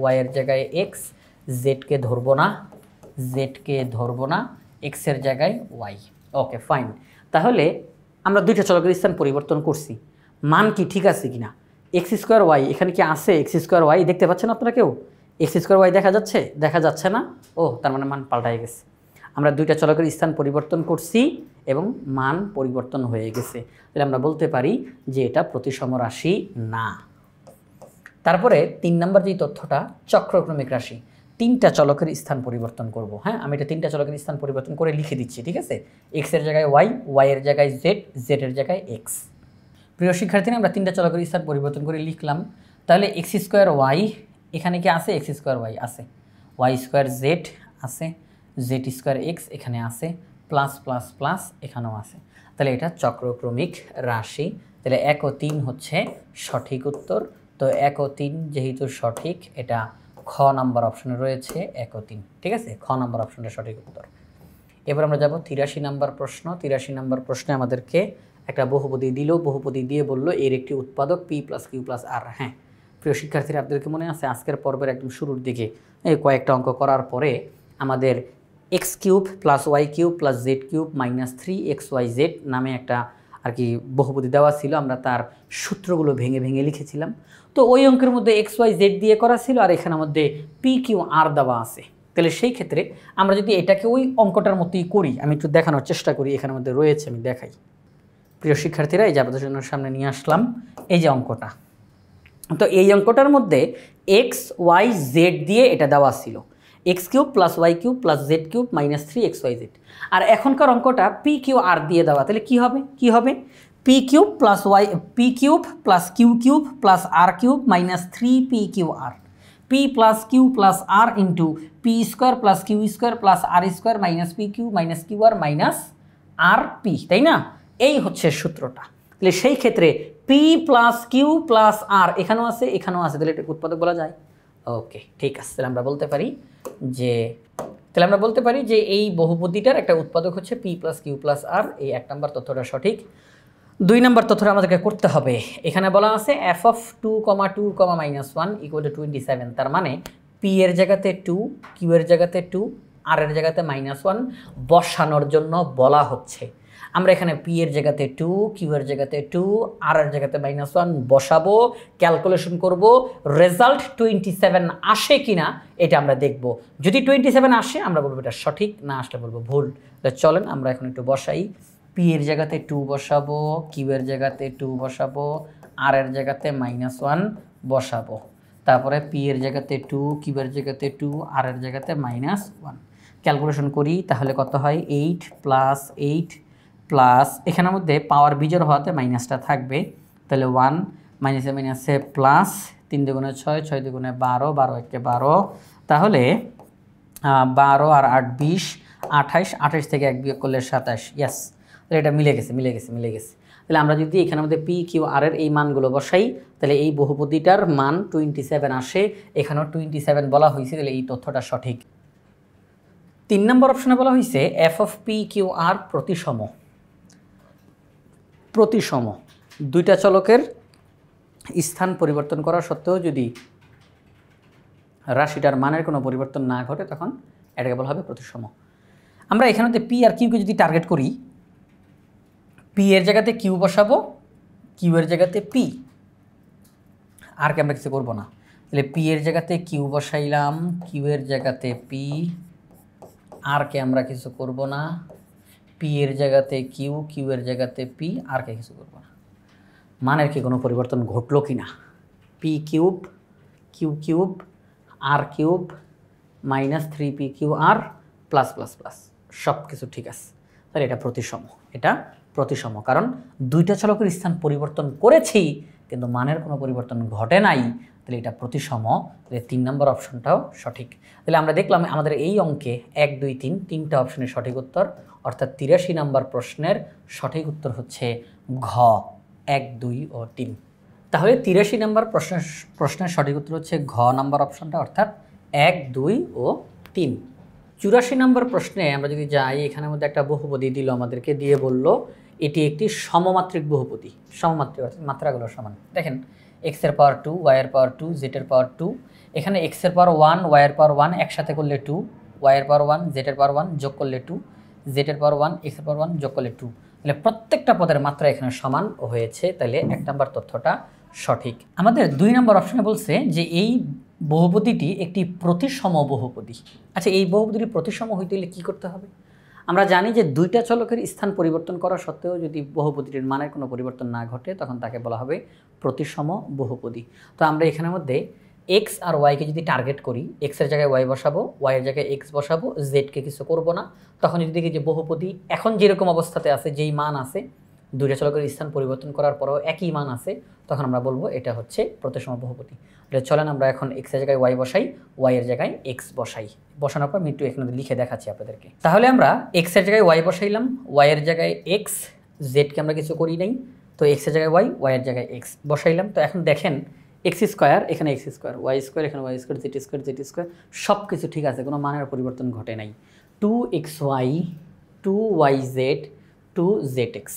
ওয়াইয়ের জায়গায় এক্স, জেডকে ধরবো না, জেডকে ধরবো না, এক্সের জায়গায় ওয়াই। Okay fine. তাহলে আমরা দুইটা চলকের স্থান পরিবর্তন করছি, মান কি ঠিক আছে কিনা? এক্স স্কোয়ার ওয়াই এখানে কি আছে? এক্স স্কোয়ার ওয়াই দেখতে পাচ্ছেন আপনারা কেউ? এক্স স্কোয়ার ওয়াই দেখা যাচ্ছে? দেখা যাচ্ছে না। ও তার মানে মান পাল্টাই গেছে। আমরা দুইটা চলকের স্থান পরিবর্তন করছি এবং মান পরিবর্তন হয়ে গেছে, তাহলে আমরা বলতে পারি যে এটা প্রতিসম রাশি না। তারপরে 3 নম্বর যে তথ্যটা চক্রক্রমিক রাশি, তিনটা চলকের স্থান পরিবর্তন করব। হ্যাঁ আমি এটা তিনটা চলকের স্থান পরিবর্তন করে লিখে দিচ্ছি, ঠিক আছে? এক্স এর জায়গায় ওয়াই, ওয়াই এর জায়গায় জেড, জেড এর জায়গায় এক্স। প্রিয় শিক্ষার্থীরা আমরা তিনটা চলকের স্থান পরিবর্তন করে লিখলাম। তাহলে এক্স স্কোয়ার ওয়াই এখানে কি আছে? এক্স স্কোয়ার ওয়াই আছে, ওয়াই স্কোয়ার জেড আছে, জেড স্কোয়ার এক্স এখানে আছে, প্লাস প্লাস প্লাস এখানেও আছে। তাহলে এটা চক্রক্রমিক রাশি। তাহলে 1 ও 3 হচ্ছে সঠিক উত্তর। তো 1 ও 3 যেহেতু সঠিক, এটা খ নাম্বার অপশনে রয়েছে 1 ও 3, ঠিক আছে? খ নাম্বার অপশনের সঠিক উত্তর। এবার আমরা যাব 83 নাম্বার প্রশ্ন। 83 নাম্বার প্রশ্নে আমাদেরকে একটা বহুপদী দিল, বহুপদী দিয়ে বলল এর একটি উৎপাদক পি প্লাস কিউ প্লাস আর। হ্যাঁ প্রিয় শিক্ষার্থীরা আপনাদেরকে মনে আছে আজকের পর্বের একদম শুরুর দিকে এই কয়েকটা অঙ্ক করার পরে আমাদের X cube plus Y cube plus Z cube minus 3xyz নামে একটা আর কি বহুপদী দেওয়া ছিল, আমরা তার সূত্রগুলো ভেঙে ভেঙে লিখেছিলাম। তো ওই অঙ্কের মধ্যে xyz দিয়ে করা ছিল আর এখানের মধ্যে পি কিউ আর দেওয়া আছে। তাহলে সেই ক্ষেত্রে আমরা যদি এটাকে ওই অঙ্কটার মতোই করি, আমি একটু দেখানোর চেষ্টা করি, এখানের মধ্যে রয়েছে আমি দেখাই। প্রিয় শিক্ষার্থীরা এই যে আপনাদের জন্য সামনে নিয়ে আসলাম এই যে অঙ্কটা। তো এই অঙ্কটার মধ্যে এক্স ওয়াই জেড দিয়ে এটা দেওয়া ছিল, X cube plus Y cube plus Z cube minus 3xyz। আর এখনকার অঙ্কটা পি কিউ আর দিয়ে দেওয়া, তাহলে কী হবে? কী হবে? P cube plus Y, P cube plus Q cube plus R cube minus 3p Q R, P plus Q plus R into P square plus Q square plus R square minus P Q minus Q R minus R P, তাই না? এই হচ্ছে সূত্রটা। তাহলে সেই ক্ষেত্রে P plus Q plus R এখানেও আছে এখানেও আছে, তাহলে এটা উৎপাদক বলা যায়। ওকে ঠিক আছে, তাহলে আমরা বলতে পারি যে এই বহুপদীটার একটা উৎপাদক হচ্ছে পি প্লাস কিউ প্লাস আর। এই 1 নম্বর তথ্যটা সঠিক। 2 নম্বর তথ্যটা আমাদেরকে করতে হবে। এখানে বলা আছে f of 2, 2, -1 = 27। তার মানে পি এর জায়গাতে 2, কিউ এর জায়গাতে 2, আর এর জায়গাতে -1 বসানোর জন্য বলা হচ্ছে। আমরা এখানে পি এর জায়গাতে 2, কিউ এর জায়গাতে 2, আর এর জায়গাতে -1 বসাবো, ক্যালকুলেশন করব, রেজাল্ট 27 আসে কিনা এটা আমরা দেখব। যদি 27 আসে আমরা বলবো এটা সঠিক, না আসলে বলবো ভুল। চলেন আমরা এখন একটু বসাই। পি এর জায়গাতে 2 বসাবো, কিউ এর জায়গাতে 2 বসাবো, আর এর জায়গাতে -1 বসাবো। তারপরে পি এর জায়গাতে 2, কিউ এর জায়গাতে 2, আর এর জায়গাতে -1 ক্যালকুলেশন করি, তাহলে কত হয়? 8 + 8 প্লাস এখানের মধ্যে পাওয়ার বিজোড় হওয়াতে মাইনাসটা থাকবে, তাহলে 1 মাইনাসে মাইনাসে প্লাস, 3 দুগুণে 6, 6 দুগুণে 12, 12 একে 12, তাহলে 12 আর 8 20, 28, 28 থেকে 1 বিয়োগ করলে 27। ইয়াস, তাহলে এটা মিলে গেছে। তাহলে আমরা যদি এখানের মধ্যে পি কিউ আর এর এই মানগুলো বসাই, তাহলে এই বহুপদীটার মান 27 আসে। এখানেও 27 বলা হয়েছে, তাহলে এই তথ্যটা সঠিক। 3 নম্বর অপশনে বলা হয়েছে F of P Q R প্রতিসম। দুইটা চলকের স্থান পরিবর্তন করা সত্ত্বেও যদি রাশিটার মানের কোনো পরিবর্তন না ঘটে তখন এটাকে বলা হবে প্রতিসম। আমরা এখানে পি আর কিউকে যদি টার্গেট করি, পি এর জায়গাতে কিউ বসাবো, কিউ এর জায়গাতে পি, আর কে আমরা কিছু করবো না। তাহলে পি এর জায়গাতে কিউ বসাইলাম, কিউ এর জায়গাতে পি, আর কে আমরা কিছু করব না। পি এর জায়গাতে কিউ, কিউ এর জায়গাতে পি, আর কে কিছু করব না। মানের কি কোনো পরিবর্তন ঘটলো কি না? পি কিউব, কিউ কিউব, আর কিউব, -3p কিউ আর প্লাস প্লাস প্লাস সব কিছু ঠিক আছে, তাহলে এটা প্রতিসম। প্রতিসম, কারণ দুইটা চলকের স্থান পরিবর্তন করেছি কিন্তু মানের কোনো পরিবর্তন ঘটে নাই, তাহলে এটা প্রতিসম। তাহলে 3 নম্বর অপশনটাও সঠিক। তাহলে আমরা দেখলাম আমাদের এই অঙ্কে 1, 2, 3 তিনটা অপশনের সঠিক উত্তর, অর্থাৎ 83 নম্বর প্রশ্নের সঠিক উত্তর হচ্ছে ঘ, 1, 2 ও 3। তাহলে 83 নম্বর প্রশ্নের সঠিক উত্তর হচ্ছে ঘ নম্বর অপশনটা, অর্থাৎ 1, 2 ও 3। 84 নম্বর প্রশ্নে আমরা যদি যাই, এখানের মধ্যে একটা বহুপদী দিল আমাদেরকে, দিয়ে বলল এটি একটি সমমাত্রিক বহুপদী। সমমাত্রিক অর্থাৎ মাত্রাগুলো সমান। দেখেন x এর পাওয়ার 2, y এর পাওয়ার 2, z এর পাওয়ার 2, এখানে x এর পাওয়ার 1, y এর পাওয়ার 1 একসাথে করলে 2, y এর পাওয়ার 1, z এর পাওয়ার 1 যোগ করলে 2, z এর পাওয়ার 1, x এর পাওয়ার 1 যোগ করলে 2। তাহলে প্রত্যেকটা পদের মাত্রা এখানে সমান হয়েছে, তাহলে 1 নম্বর তথ্যটা সঠিক। আমাদের 2 নম্বর অপশনে বলছে যে এই বহুপদীটি একটি প্রতিসম বহুপদী। আচ্ছা, এই বহুপদীটি প্রতিসম হইতে হলে কী করতে হবে? আমরা জানি যে দুইটা চলকের স্থান পরিবর্তন করা সত্ত্বেও যদি বহুপদীটির মানের কোনো পরিবর্তন না ঘটে তখন তাকে বলা হবে প্রতিসম বহুপদী। তো আমরা এখানের মধ্যে এক্স আর ওয়াইকে যদি টার্গেট করি, এক্সের জায়গায় ওয়াই বসাবো, ওয়াইয়ের জায়গায় এক্স বসাবো, জেডকে কিছু করব না। তখন যদি দেখি যে বহুপদী এখন যেরকম অবস্থাতে আছে, যেই মান আছে, দুইটা চলকের স্থান পরিবর্তন করার পরেও একই মান আছে, তখন আমরা বলবো এটা হচ্ছে প্রতিসম বহুপদী। চলেন আমরা এখন এক্সের জায়গায় ওয়াই বসাই, ওয়াইয়ের জায়গায় এক্স বসাই। বসানোর পর আমি একটু এখানে লিখে দেখাচ্ছি আপনাদেরকে। তাহলে আমরা এক্সের জায়গায় ওয়াই বসাইলাম, ওয়াইয়ের জায়গায় এক্স, জেডকে আমরা কিছু করি নাই, তো এক্সের জায়গায় ওয়াই, ওয়াইয়ের জায়গায় এক্স বসাইলাম। তো এখন দেখেন এক্স স্কোয়ার, এখানে এক্স স্কোয়ার, ওয়াই স্কোয়ার, এখানে Y square, Z square, Z square, সব কিছু ঠিক আছে, কোনো মানের পরিবর্তন ঘটে নাই। 2xy, 2yz, 2zx,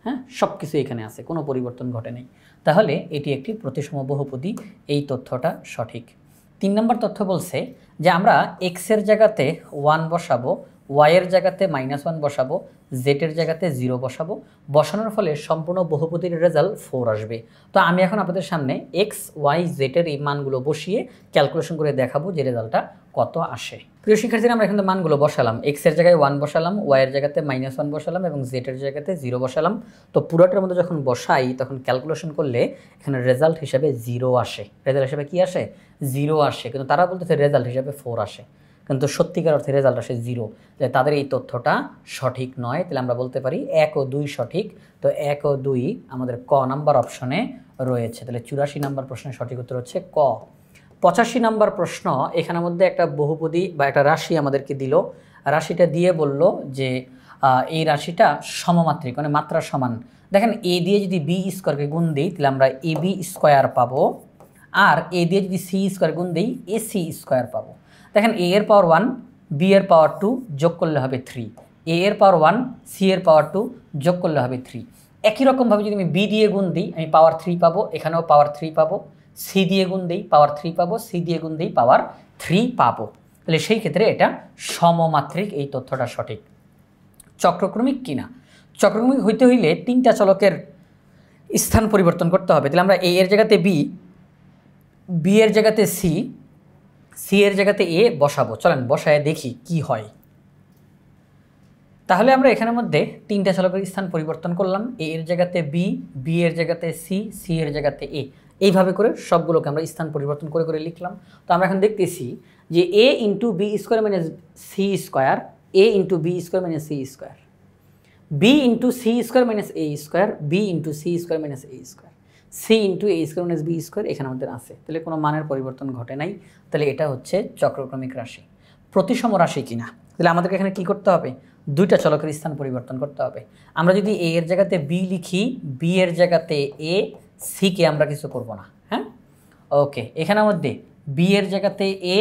হ্যাঁ, সব কিছু এখানে আছে, কোনো পরিবর্তন ঘটে নাই। তাহলে এটি একটি প্রতিসম বহুপদী, এই তথ্যটা সঠিক। 3 নম্বর তথ্য বলছে যে আমরা এক্সের জায়গাতে 1 বসাবো, ওয়াইয়ের জায়গাতে -1 বসাবো, জেডের জায়গাতে 0 বসাবো, বসানোর ফলে সম্পূর্ণ বহুপদীর রেজাল্ট 4 আসবে। তো আমি এখন আপনাদের সামনে এক্স, ওয়াই, জেডের এই মানগুলো বসিয়ে ক্যালকুলেশন করে দেখাবো যে রেজাল্টটা কত আসে। প্রিয় শিক্ষার্থীরা, আমরা এখানে মানগুলো বসালাম, এক্সের জায়গায় 1 বসালাম, ওয়াইয়ের জায়গাতে -1 বসালাম এবং জেডের জায়গাতে 0 বসালাম। তো পুরোটার মধ্যে যখন বসাই তখন ক্যালকুলেশন করলে এখানে রেজাল্ট হিসাবে 0 আসে। রেজাল্ট হিসাবে কি আসে? 0 আসে, কিন্তু তারা বলতেছে রেজাল্ট হিসাবে 4 আসে, কিন্তু সত্যিকার অর্থে রেজাল্ট আসে 0। তাদের এই তথ্যটা সঠিক নয়। তাহলে আমরা বলতে পারি 1 ও 2 সঠিক। তো 1 ও 2 আমাদের ক নাম্বার অপশনে রয়েছে। তাহলে 84 নম্বর প্রশ্নের সঠিক উত্তর হচ্ছে ক। 85 নম্বর প্রশ্ন, এখানের মধ্যে একটা বহুপদী বা একটা রাশি আমাদেরকে দিল, রাশিটা দিয়ে বলল যে এই রাশিটা সমমাত্রিক, মানে মাত্রা সমান। দেখেন এ দিয়ে যদি বি স্কোয়ারকে গুণ দিই তাহলে আমরা এ বি স্কোয়ার পাবো, আর এ দিয়ে যদি সি স্কোয়ার গুণ দিই এ সি স্কোয়ার পাবো। দেখেন এ এর পাওয়ার 1, বি এর পাওয়ার 2 যোগ করলে হবে 3, এ এর পাওয়ার 1, সি এর পাওয়ার 2 যোগ করলে হবে 3। একই রকমভাবে যদি আমি বি দিয়ে গুণ দিই আমি পাওয়ার 3 পাবো, এখানেও পাওয়ার 3 পাবো, সি দিয়ে গুণ দিই পাওয়ার 3 পাবো, সি দিয়ে গুণ দিই পাওয়ার 3 পাবো। তাহলে সেই ক্ষেত্রে এটা সমমাত্রিক, এই তথ্যটা সঠিক। চক্রক্রমিক কিনা? চক্রক্রমিক হইতে হইলে 3টা চলকের স্থান পরিবর্তন করতে হবে। তাহলে আমরা এ এর জায়গাতে বি, বি এর জায়গাতে সি, সি এর জায়গাতে এ বসাবো। চলেন বসায় দেখি কি হয়। তাহলে আমরা এখানের মধ্যে 3টা চলকের স্থান পরিবর্তন করলাম, এ এর জায়গাতে বি, বি এর জায়গাতে সি, সি এর জায়গাতে এ, এইভাবে করে সবগুলোকে আমরা স্থান পরিবর্তন করে করে লিখলাম। তো আমরা এখন দেখতেছি যে A into B square minus C square, A into B square minus C square, B into C square minus A square, B into C square minus A square, C into A square minus B square এখানে আমাদের আছে। তাহলে কোনো মানের পরিবর্তন ঘটে নাই। তাহলে এটা হচ্ছে চক্রক্রমিক রাশি। প্রতিসম রাশি কিনা? তাহলে আমাদেরকে এখানে কি করতে হবে? 2টা চলকের স্থান পরিবর্তন করতে হবে। আমরা যদি এ এর জায়গাতে বি লিখি, বি এর জায়গাতে এ, সিকে আমরা কিছু করব না, হ্যাঁ ওকে। এখানের মধ্যে বি এর জায়গাতে এ,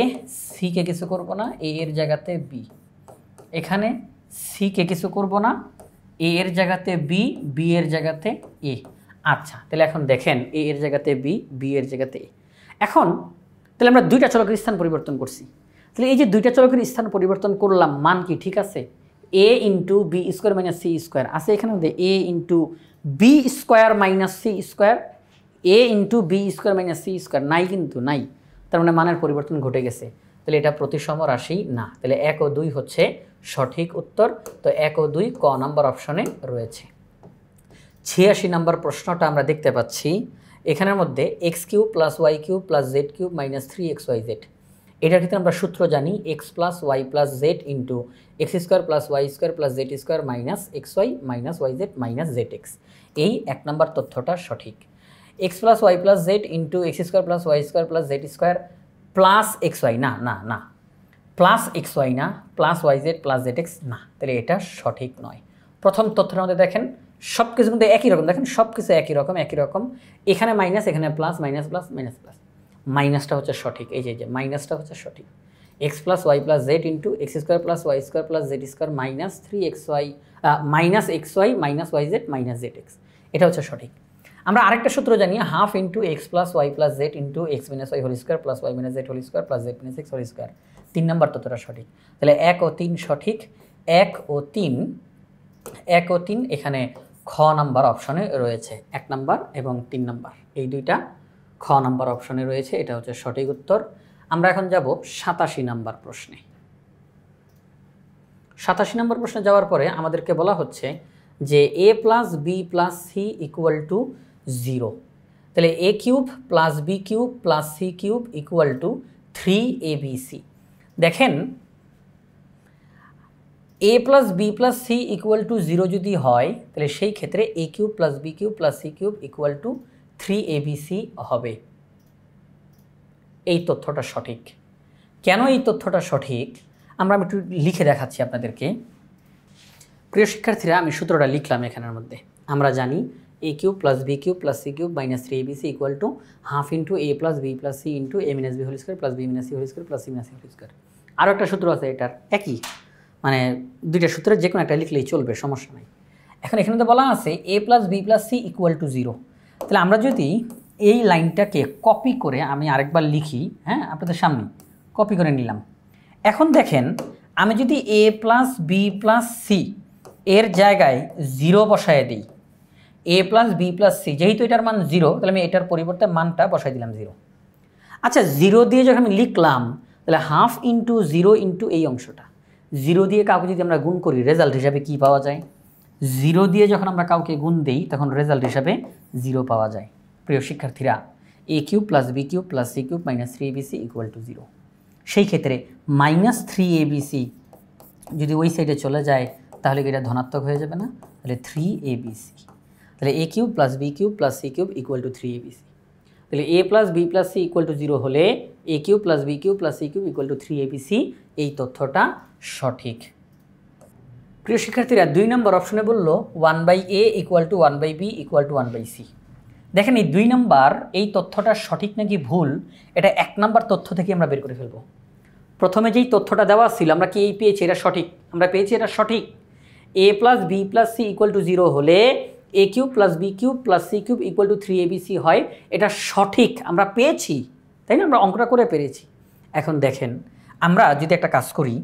সিকে কিছু করব না, এ এর জায়গাতে বি, এখানে সিকে কিছু করব না, এ এর জায়গাতে বি, বি এর জায়গাতে এ। আচ্ছা, তাহলে এখন দেখেন এ এর জায়গাতে বি, বি এর জায়গাতে এ। এখন তাহলে আমরা 2টা চলকের স্থান পরিবর্তন করছি। তাহলে এই যে 2টা চলকের স্থান পরিবর্তন করলাম, মান কি ঠিক আছে? A into B square minus C square আছে এখানে মধ্যে, A into B square minus C square, A into B square minus C square নাই, কিন্তু নাই, তার মানে মানের পরিবর্তন ঘটে গেছে। তাহলে এটা প্রতিসম রাশি না। তাহলে 1 ও 2 হচ্ছে সঠিক উত্তর। তো 1 ও 2 ক নাম্বার অপশনে রয়েছে। 86 নম্বর প্রশ্নটা আমরা দেখতে পাচ্ছি এখানের মধ্যে x³ + y³ + z³ - 3xyz, এটার ক্ষেত্রে আমরা সূত্র জানি X plus Y plus Z into X square plus Y square plus Z square minus X Y minus Y Z minus Z X. এই 1 নম্বর তথ্যটা সঠিক। X plus Y plus Z into X square plus Y square plus Z square plus X Y, না না না, প্লাস এক্স ওয়াই না, plus Y Z plus Z X না, তাহলে এটা সঠিক নয়। প্রথম তথ্যের মধ্যে দেখেন সব কিছু কিন্তু একই রকম, দেখেন সব কিছু একই রকম, এখানে মাইনাস এখানে plus, minus plus minus plus, মাইনাসটা হচ্ছে সঠিক। এই যে মাইনাসটা হচ্ছে সঠিক। X plus Y plus Z into X square plus Y square plus Z square minus 3xy minus X Y minus Y Z minus Z X, এটা হচ্ছে সঠিক। আমরা আরেকটা সূত্র জানি half into X plus Y plus Z into X minus Y whole square plus Y minus Z whole square plus Z minus X whole square. 3 number তথ্যটা সঠিক। তাহলে 1 ও 3 সঠিক। 1 ও 3 এখানে খ নাম্বার অপশনে রয়েছে, 1 নাম্বার এবং 3 নাম্বার, এই দুইটা খ নাম্বার অপশনে রয়েছে, এটা হচ্ছে সঠিক উত্তর। আমরা এখন যাব 87 নাম্বার প্রশ্নে। 87 নম্বর প্রশ্নে যাওয়ার পরে আমাদেরকে বলা হচ্ছে যে a plus B plus C equal to 0। তাহলে a cube plus B cube plus C cube equal to 3abc। দেখেন a plus B plus C equal to 0 যদি হয় তাহলে সেই ক্ষেত্রে a cube plus B cube plus C cube equal to 3abc হবে। এই তথ্যটা সঠিক। কেন এই তথ্যটা সঠিক আমরা একটু লিখে দেখাচ্ছি আপনাদেরকে। প্রিয় শিক্ষার্থীরা, আমি সূত্রটা লিখলাম এখানের মধ্যে। আমরা জানি a cube plus B cube plus C cube minus 3abc equal to half into a plus B plus C into a minus B whole square plus B minus C whole square plus C minus C whole square. আরও একটা সূত্র আছে, এটার একই, মানে দুইটা সূত্রের যে কোনো একটা লিখলেই চলবে, সমস্যা নাই। এখন এখানে তো বলা আছে a plus B plus C equal to 0। তাহলে আমরা যদি এই লাইনটাকে কপি করে আমি আরেকবার লিখি, হ্যাঁ আপনাদের সামনে কপি করে নিলাম। এখন দেখেন আমি যদি a plus B plus C এর জায়গায় 0 বসায় দিই, a plus B plus C, যেহেতু এটার মান 0 তাহলে আমি এটার পরিবর্তে মানটা বসাই দিলাম 0। আচ্ছা 0 দিয়ে যখন আমি লিখলাম তাহলে হাফ ইন্টু 0 ইন্টু এই অংশটা, 0 দিয়ে কাউকে যদি আমরা গুণ করি রেজাল্ট হিসাবে কি পাওয়া যায়? 0 দিয়ে যখন আমরা কাউকে গুণ দেই তখন রেজাল্ট হিসাবে 0 পাওয়া যায়। প্রিয় শিক্ষার্থীরা, a cube plus B cube plus C cube minus 3abc equal to 0। সেই ক্ষেত্রে মাইনাস 3abc যদি ওই সাইডে চলে যায় তাহলে কি এটা ধনাত্মক হয়ে যাবে না? তাহলে 3abc, তাহলে a cube plus B cube plus C cube equal to 3abc। তাহলে a plus B plus C equal to 0 হলে a cube plus B cube plus C cube equal to 3abc, এই তথ্যটা সঠিক। প্রিয় শিক্ষার্থীরা, 2 নম্বর অপশনে বলল 1/a equal to 1/b equal to 1/c। দেখেন এই 2 নম্বর এই তথ্যটা সঠিক নাকি ভুল এটা 1 নম্বর তথ্য থেকে আমরা বের করে ফেলব। প্রথমে যেই তথ্যটা দেওয়া ছিল আমরা কি এই পেয়েছি এটা সঠিক, আমরা পেয়েছি এটা সঠিক। a plus B plus C equal to 0 হলে a cube plus B cube plus C cube equal to 3abc হয়, এটা সঠিক আমরা পেয়েছি, তাই না? আমরা অঙ্কটা করে পেরেছি। এখন দেখেন আমরা যদি একটা কাজ করি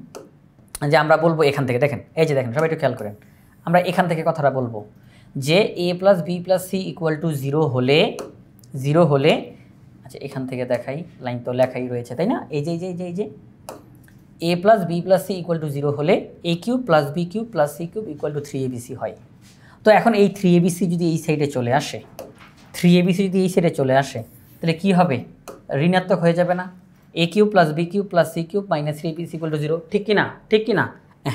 যে আমরা বলবো এখান থেকে, দেখেন এই যে দেখেন সবাই একটু খেয়াল করেন, আমরা এখান থেকে কথাটা বলবো যে a plus B plus C equal to 0 হলে আচ্ছা এখান থেকে দেখাই, লাইন তো লেখাই রয়েছে তাই না? এই যে a plus B plus C equal to 0 হলে a cube plus B cube plus C cube equal to 3abc হয়। তো এখন এই 3abc যদি এই সাইডে চলে আসে, 3abc যদি এই সাইডে চলে আসে তাহলে কি হবে? ঋণাত্মক হয়ে যাবে না? a cube plus B cube plus C cube minus 3abc equal to 0, ঠিক কি না? ঠিক কি না?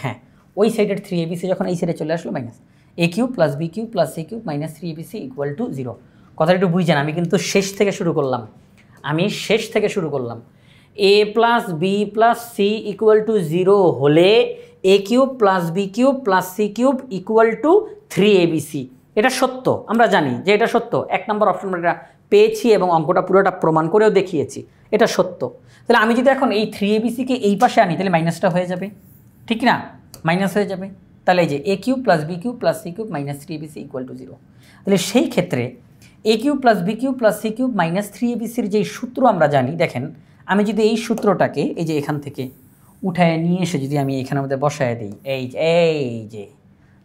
হ্যাঁ, ওই সাইডের 3abc যখন এই সাইডে চলে আসলো minus a cube plus B cube plus C cube minus 3abc equal to 0। কথাটা একটু বুঝছেন? আমি কিন্তু শেষ থেকে শুরু করলাম। a plus B plus C equal to 0 হলে a cube plus B cube plus C cube equal to 3abc, এটা সত্য, আমরা জানি যে এটা সত্য। 1 নম্বর অপশন আমরা পেয়েছি এবং অঙ্কটা পুরোটা প্রমাণ করেও দেখিয়েছি, এটা সত্য। তাহলে আমি যদি এখন এই 3abcকে এই পাশে আনি তাহলে মাইনাসটা হয়ে যাবে, ঠিক না? মাইনাস হয়ে যাবে। তাহলে এই যে a cube plus B cube plus C cube minus 3abc equal to 0। তাহলে সেই ক্ষেত্রে a cube plus B cube plus C cube minus 3abcর যেই সূত্র আমরা জানি, দেখেন আমি যদি এই সূত্রটাকে এই যে এখান থেকে উঠায় নিয়ে এসে যদি আমি এখানের মধ্যে বসায় দিই, এই যে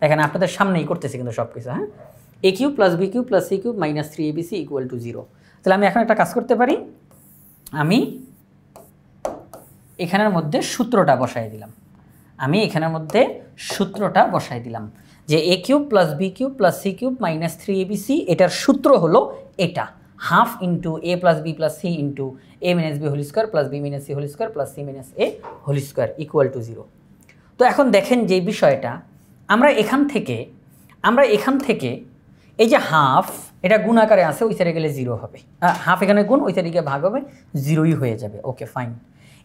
দেখেন আপনাদের সামনেই করতেছি কিন্তু সব কিছু, হ্যাঁ, a cube plus B cube plus C cube minus 3abc equal to 0। তাহলে আমি এখন একটা কাজ করতে পারি, আমি এখানের মধ্যে সূত্রটা বসায় দিলাম, যে a cube plus B cube plus C cube minus 3abc, এটার সূত্র হলো এটা। Half into A plus B plus C into A minus B whole square plus B minus C whole square plus C minus A whole square equal to 0। তো এখন দেখেন যে বিষয়টা আমরা এখান থেকে এই যে হাফ এটা গুণ আকারে আছে, ওই সাইডে গেলে 0 হবে, হাফ এখানে গুণ ওই সাইডে গিয়ে ভাগ হবে, 0ই হয়ে যাবে। Okay fine.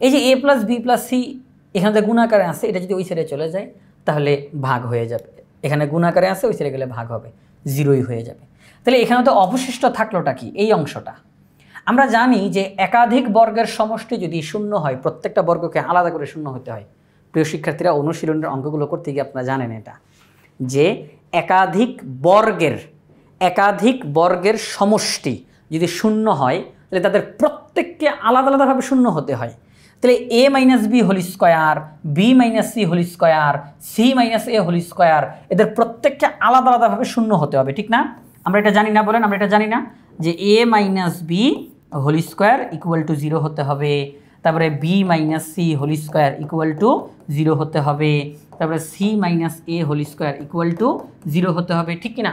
এই যে এ প্লাস বি প্লাস সি এখানে গুণ আকারে আছে, এটা যদি ওই সাইডে চলে যায় তাহলে ভাগ হয়ে যাবে, এখানে গুণ আকারে আছে ওই সাইডে গেলে ভাগ হবে, 0ই হয়ে যাবে। তাহলে এখানে তো অবশিষ্ট থাকলোটা কি, এই অংশটা। আমরা জানি যে একাধিক বর্গের সমষ্টি যদি শূন্য হয়, প্রত্যেকটা বর্গকে আলাদা করে শূন্য হতে হয়। প্রিয় শিক্ষার্থীরা, অনুশীলনের অঙ্কগুলো করতে গিয়ে আপনারা জানেন এটা, যে একাধিক বর্গের সমষ্টি যদি শূন্য হয় তাহলে তাদের প্রত্যেককে আলাদা আলাদাভাবে শূন্য হতে হয়। তাহলে A minus B whole square, B minus C whole square, C minus A whole square, এদের প্রত্যেককে আলাদা আলাদাভাবে শূন্য হতে হবে, ঠিক না? আমরা এটা জানি না, বলেন আমরা এটা জানি না যে A minus B whole square equal to 0 হতে হবে, তারপরে B minus C whole square equal to 0 হতে হবে, তারপরে C minus A whole square equal to 0 হতে হবে, ঠিক কিনা?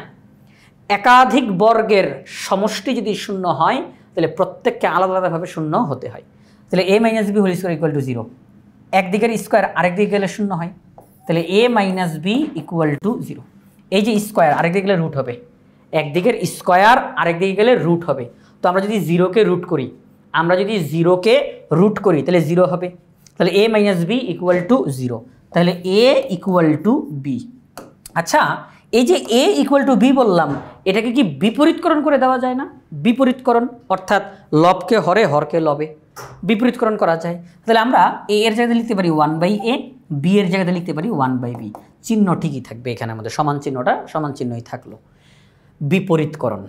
একাধিক বর্গের সমষ্টি যদি শূন্য হয় তাহলে প্রত্যেককে আলাদা আলাদাভাবে শূন্য হতে হয়। তাহলে A minus B whole square equal to 0, একদিকের স্কোয়ার আরেক দিকে গেলে শূন্য হয়, তাহলে A minus B equal to 0। এই যে স্কোয়ার আরেক দিকে গেলে রুট হবে, একদিকের স্কোয়ার আরেক দিকে গেলে রুট হবে। তো আমরা যদি 0কে রুট করি, তাহলে 0 হবে, তাহলে A minus B equal to 0, তাহলে এ ইকুয়াল টু বি। আচ্ছা, এই যে এ ইকুয়াল টু বি বললাম, এটাকে কি বিপরীতকরণ করে দেওয়া যায় না? বিপরীতকরণ অর্থাৎ লবকে হরে, হরকে লবে, বিপরীতকরণ করা যায়। তাহলে আমরা এ এর জায়গায় লিখতে পারি 1/a, বি এর জায়গায় লিখতে পারি 1/b, চিহ্ন ঠিকই থাকবে, এখানে আমাদের সমান চিহ্নটা সমান চিহ্নই থাকলো। বিপরীতকরণ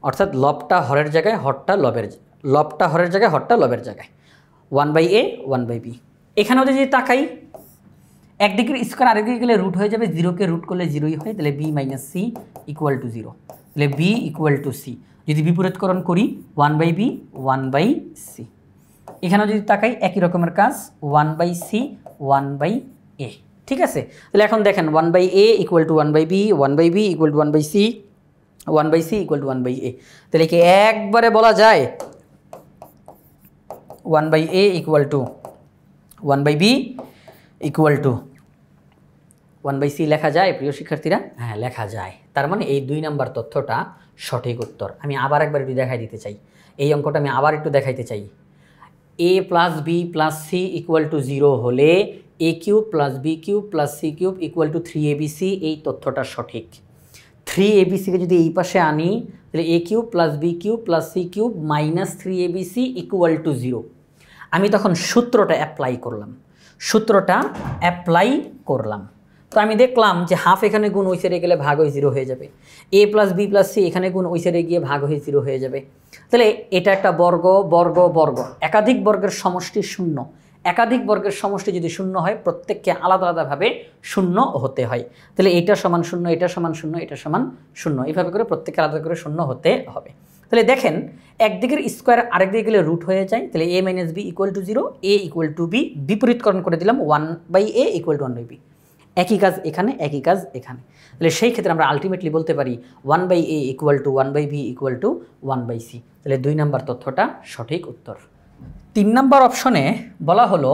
অর্থাৎ লবটা হরের জায়গায়, হরটা লবের জায়গায়, 1/a 1/b। এখানেও যদি তাকাই, একদিকের স্কোয়ার আরেকদিকে গেলে রুট হয়ে যাবে, 0কে রুট করলে 0ই হয়, তাহলে B minus C equal to 0, তাহলে বি ইকুয়াল টু সি। যদি বিপরীতকরণ করি 1/b 1/c। এখানেও যদি তাকাই একই রকমের কাজ, 1/c 1/a, ঠিক আছে? তাহলে এখন দেখেন 1/a equal to 1/b, 1/b equal to 1/c, 1/c equal to 1/a। তাহলে কি একবারে বলা যায় 1/a equal to 1/b equal to 1/c লেখা যায় প্রিয় শিক্ষার্থীরা? হ্যাঁ, লেখা যায়। তার মানে এই 2 নম্বর তথ্যটা সঠিক উত্তর। আমি আবার একবার একটু দেখাই দিতে চাই, এই অঙ্কটা আমি আবার একটু দেখাইতে চাই। a plus B plus C equal to 0 হলে a cube plus B cube plus C cube equal to 3abc, এই তথ্যটা সঠিক। 3abcকে যদি এই পাশে আনি তাহলে a cube plus B cube plus C cube minus 3abc equal to 0। আমি তখন সূত্রটা অ্যাপ্লাই করলাম, তো আমি দেখলাম যে হাফ এখানে গুণ ওই সাইডে গেলে ভাগ হয়ে 0 হয়ে যাবে, a plus B plus C এখানে গুণ ওই সাইডে গিয়ে ভাগ হয়ে 0 হয়ে যাবে। তাহলে এটা একটা বর্গ, একাধিক বর্গের সমষ্টি শূন্য, একাধিক বর্গের সমষ্টি যদি শূন্য হয় প্রত্যেককে আলাদা আলাদাভাবে শূন্য হতে হয়। তাহলে এটা সমান 0, এটা সমান 0, এটা সমান 0, এইভাবে করে প্রত্যেককে আলাদা করে শূন্য হতে হবে। তাহলে দেখেন একদিকের স্কোয়ার আরেকদিকে গেলে রুট হয়ে যায়, তাহলে a minus B equal to 0, a equal to B, বিপরীতকরণ করে দিলাম 1/a ইকুয়াল টু 1/b। একই কাজ এখানে, একই কাজ এখানে। তাহলে সেই ক্ষেত্রে আমরা আলটিমেটলি বলতে পারি 1/a equal to 1/b equal to 1/c। তাহলে 2 নম্বর তথ্যটা সঠিক উত্তর। 3 নম্বর অপশনে বলা হলো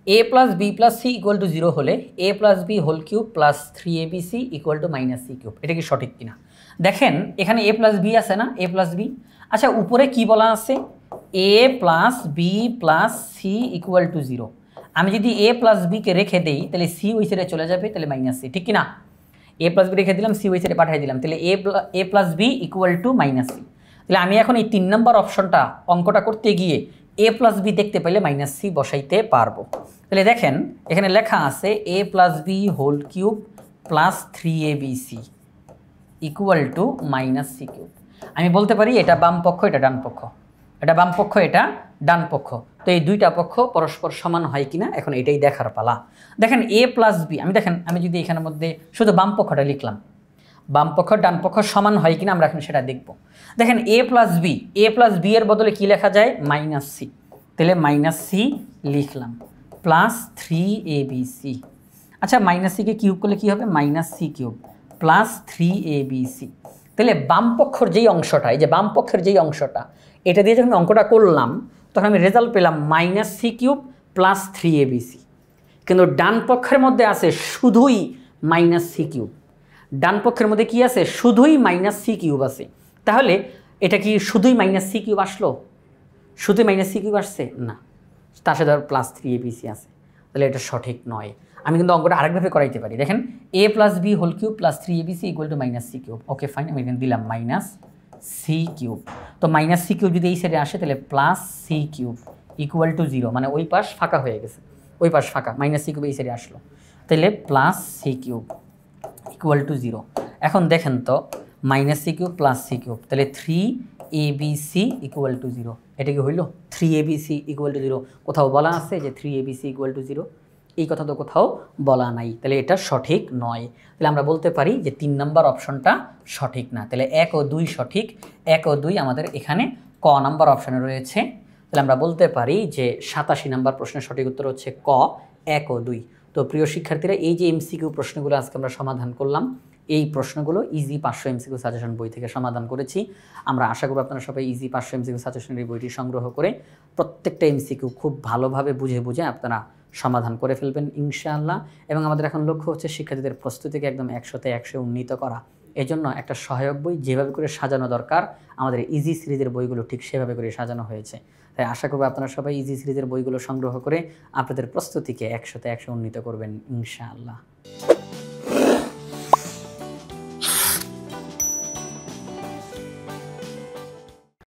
a plus B plus C equal to 0 হলে a plus B whole cube plus 3abc equal to minus C cube. এটা কি সঠিক কিনা দেখেন, এখানে a প্লাস বি আছে না, a প্লাস বি। আচ্ছা, উপরে কি বলা আছে? a plus B plus C equal to 0। আমি যদি a প্লাস বিকে রেখে দেই তাহলে সি ওই সাইডে চলে যাবে, তাহলে মাইনাস সি, ঠিক কিনা? a প্লাস বি রেখে দিলাম, সি ওই সাইডে পাঠিয়ে দিলাম, তাহলে a plus B equal to minus C. তাহলে আমি এখন এই 3 নম্বর অপশনটা অঙ্কটা করতে গিয়ে a প্লাস বি দেখতে পাইলে মাইনাস সি বসাইতে পারবো। তাহলে দেখেন এখানে লেখা আছে a plus B whole cube plus 3abc equal to minus C cube. আমি বলতে পারি এটা বাম পক্ষ, এটা ডান পক্ষ, এটা বাম পক্ষ, এটা ডান পক্ষ। তো এই দুইটা পক্ষ পরস্পর সমান হয় কিনা এখন এটাই দেখার পালা। দেখেন a প্লাস বি, আমি যদি এখানের মধ্যে শুধু বাম পক্ষটা লিখলাম, বাম পক্ষ ডান পক্ষ সমান হয় কিনা আমরা এখন সেটা দেখব। দেখেন a প্লাস বি এর বদলে কি লেখা যায়? Minus C. তাহলে মাইনাস সি লিখলাম প্লাস 3abc। আচ্ছা, মাইনাস সিকে কিউব করলে কি হবে? Minus C cube plus 3abc। তাহলে বাম পক্ষের যেই অংশটা, এই যে বাম পক্ষের যেই অংশটা, এটা দিয়ে যখন আমি অঙ্কটা করলাম তখন আমি রেজাল্ট পেলাম -c³ + 3abc। কিন্তু ডান পক্ষের মধ্যে আছে শুধুই -c³। ডান পক্ষের মধ্যে কি আছে? শুধুই -c³ আছে। তাহলে এটা কি শুধুই -c³ আসলো? শুধুই -c³ আসছে না, তার সাথে প্লাস 3abc আছে, তাহলে এটা সঠিক নয়। আমি কিন্তু অঙ্কটা আরেকভাবে করাইতে পারি। দেখেন a + b whole cube + 3abc = -c³। Okay fine, আমি এখানে দিলাম -c³। তো -c³ যদি এই সাইডে আসে তাহলে +c³ = 0, মানে ওই পাশ ফাঁকা হয়ে গেছে, ওই পাশ ফাঁকা, -c³ এই সাইডে আসলো, তাহলে +c³ = 0। এখন দেখেন তো -c³ + c³, তাহলে 3abc = 0। এটা কি হইল? 3abc = 0 কোথাও বলা আছে যে 3abc = 0? এই কথা তো কোথাও বলা নাই, তাহলে এটা সঠিক নয়। তাহলে আমরা বলতে পারি যে 3 নম্বর অপশনটা সঠিক না। তাহলে 1 ও 2 সঠিক, 1 ও 2 আমাদের এখানে ক নাম্বার অপশানে রয়েছে। তাহলে আমরা বলতে পারি যে 87 নম্বর প্রশ্নের সঠিক উত্তর হচ্ছে ক, 1 ও 2। তো প্রিয় শিক্ষার্থীরা, এই যে এমসিকিউ প্রশ্নগুলো আজকে আমরা সমাধান করলাম, এই প্রশ্নগুলো ইজি 500 এমসিকিউ সাজেশন বই থেকে সমাধান করেছি। আমরা আশা করব আপনারা সবাই ইজি 500 এমসিকিউ সাজেশনের এই বইটি সংগ্রহ করে প্রত্যেকটা এমসিকিউ খুব ভালোভাবে বুঝে বুঝে আপনারা সমাধান করে ফেলবেন ইনশাআল্লাহ। এবং আমাদের এখন লক্ষ্য হচ্ছে শিক্ষার্থীদের প্রস্তুতিকে একদম 100তে 100 উন্নীত করা। এই জন্য একটা সহায়ক বই যেভাবে করে সাজানো দরকার, আমাদের ইজি সিরিজের বইগুলো ঠিক সেভাবে করে সাজানো হয়েছে। তাই আশা করব আপনারা সবাই ইজি সিরিজের বইগুলো সংগ্রহ করে আপনাদের প্রস্তুতিকে 100তে 100 উন্নীত করবেন ইনশাআল্লাহ।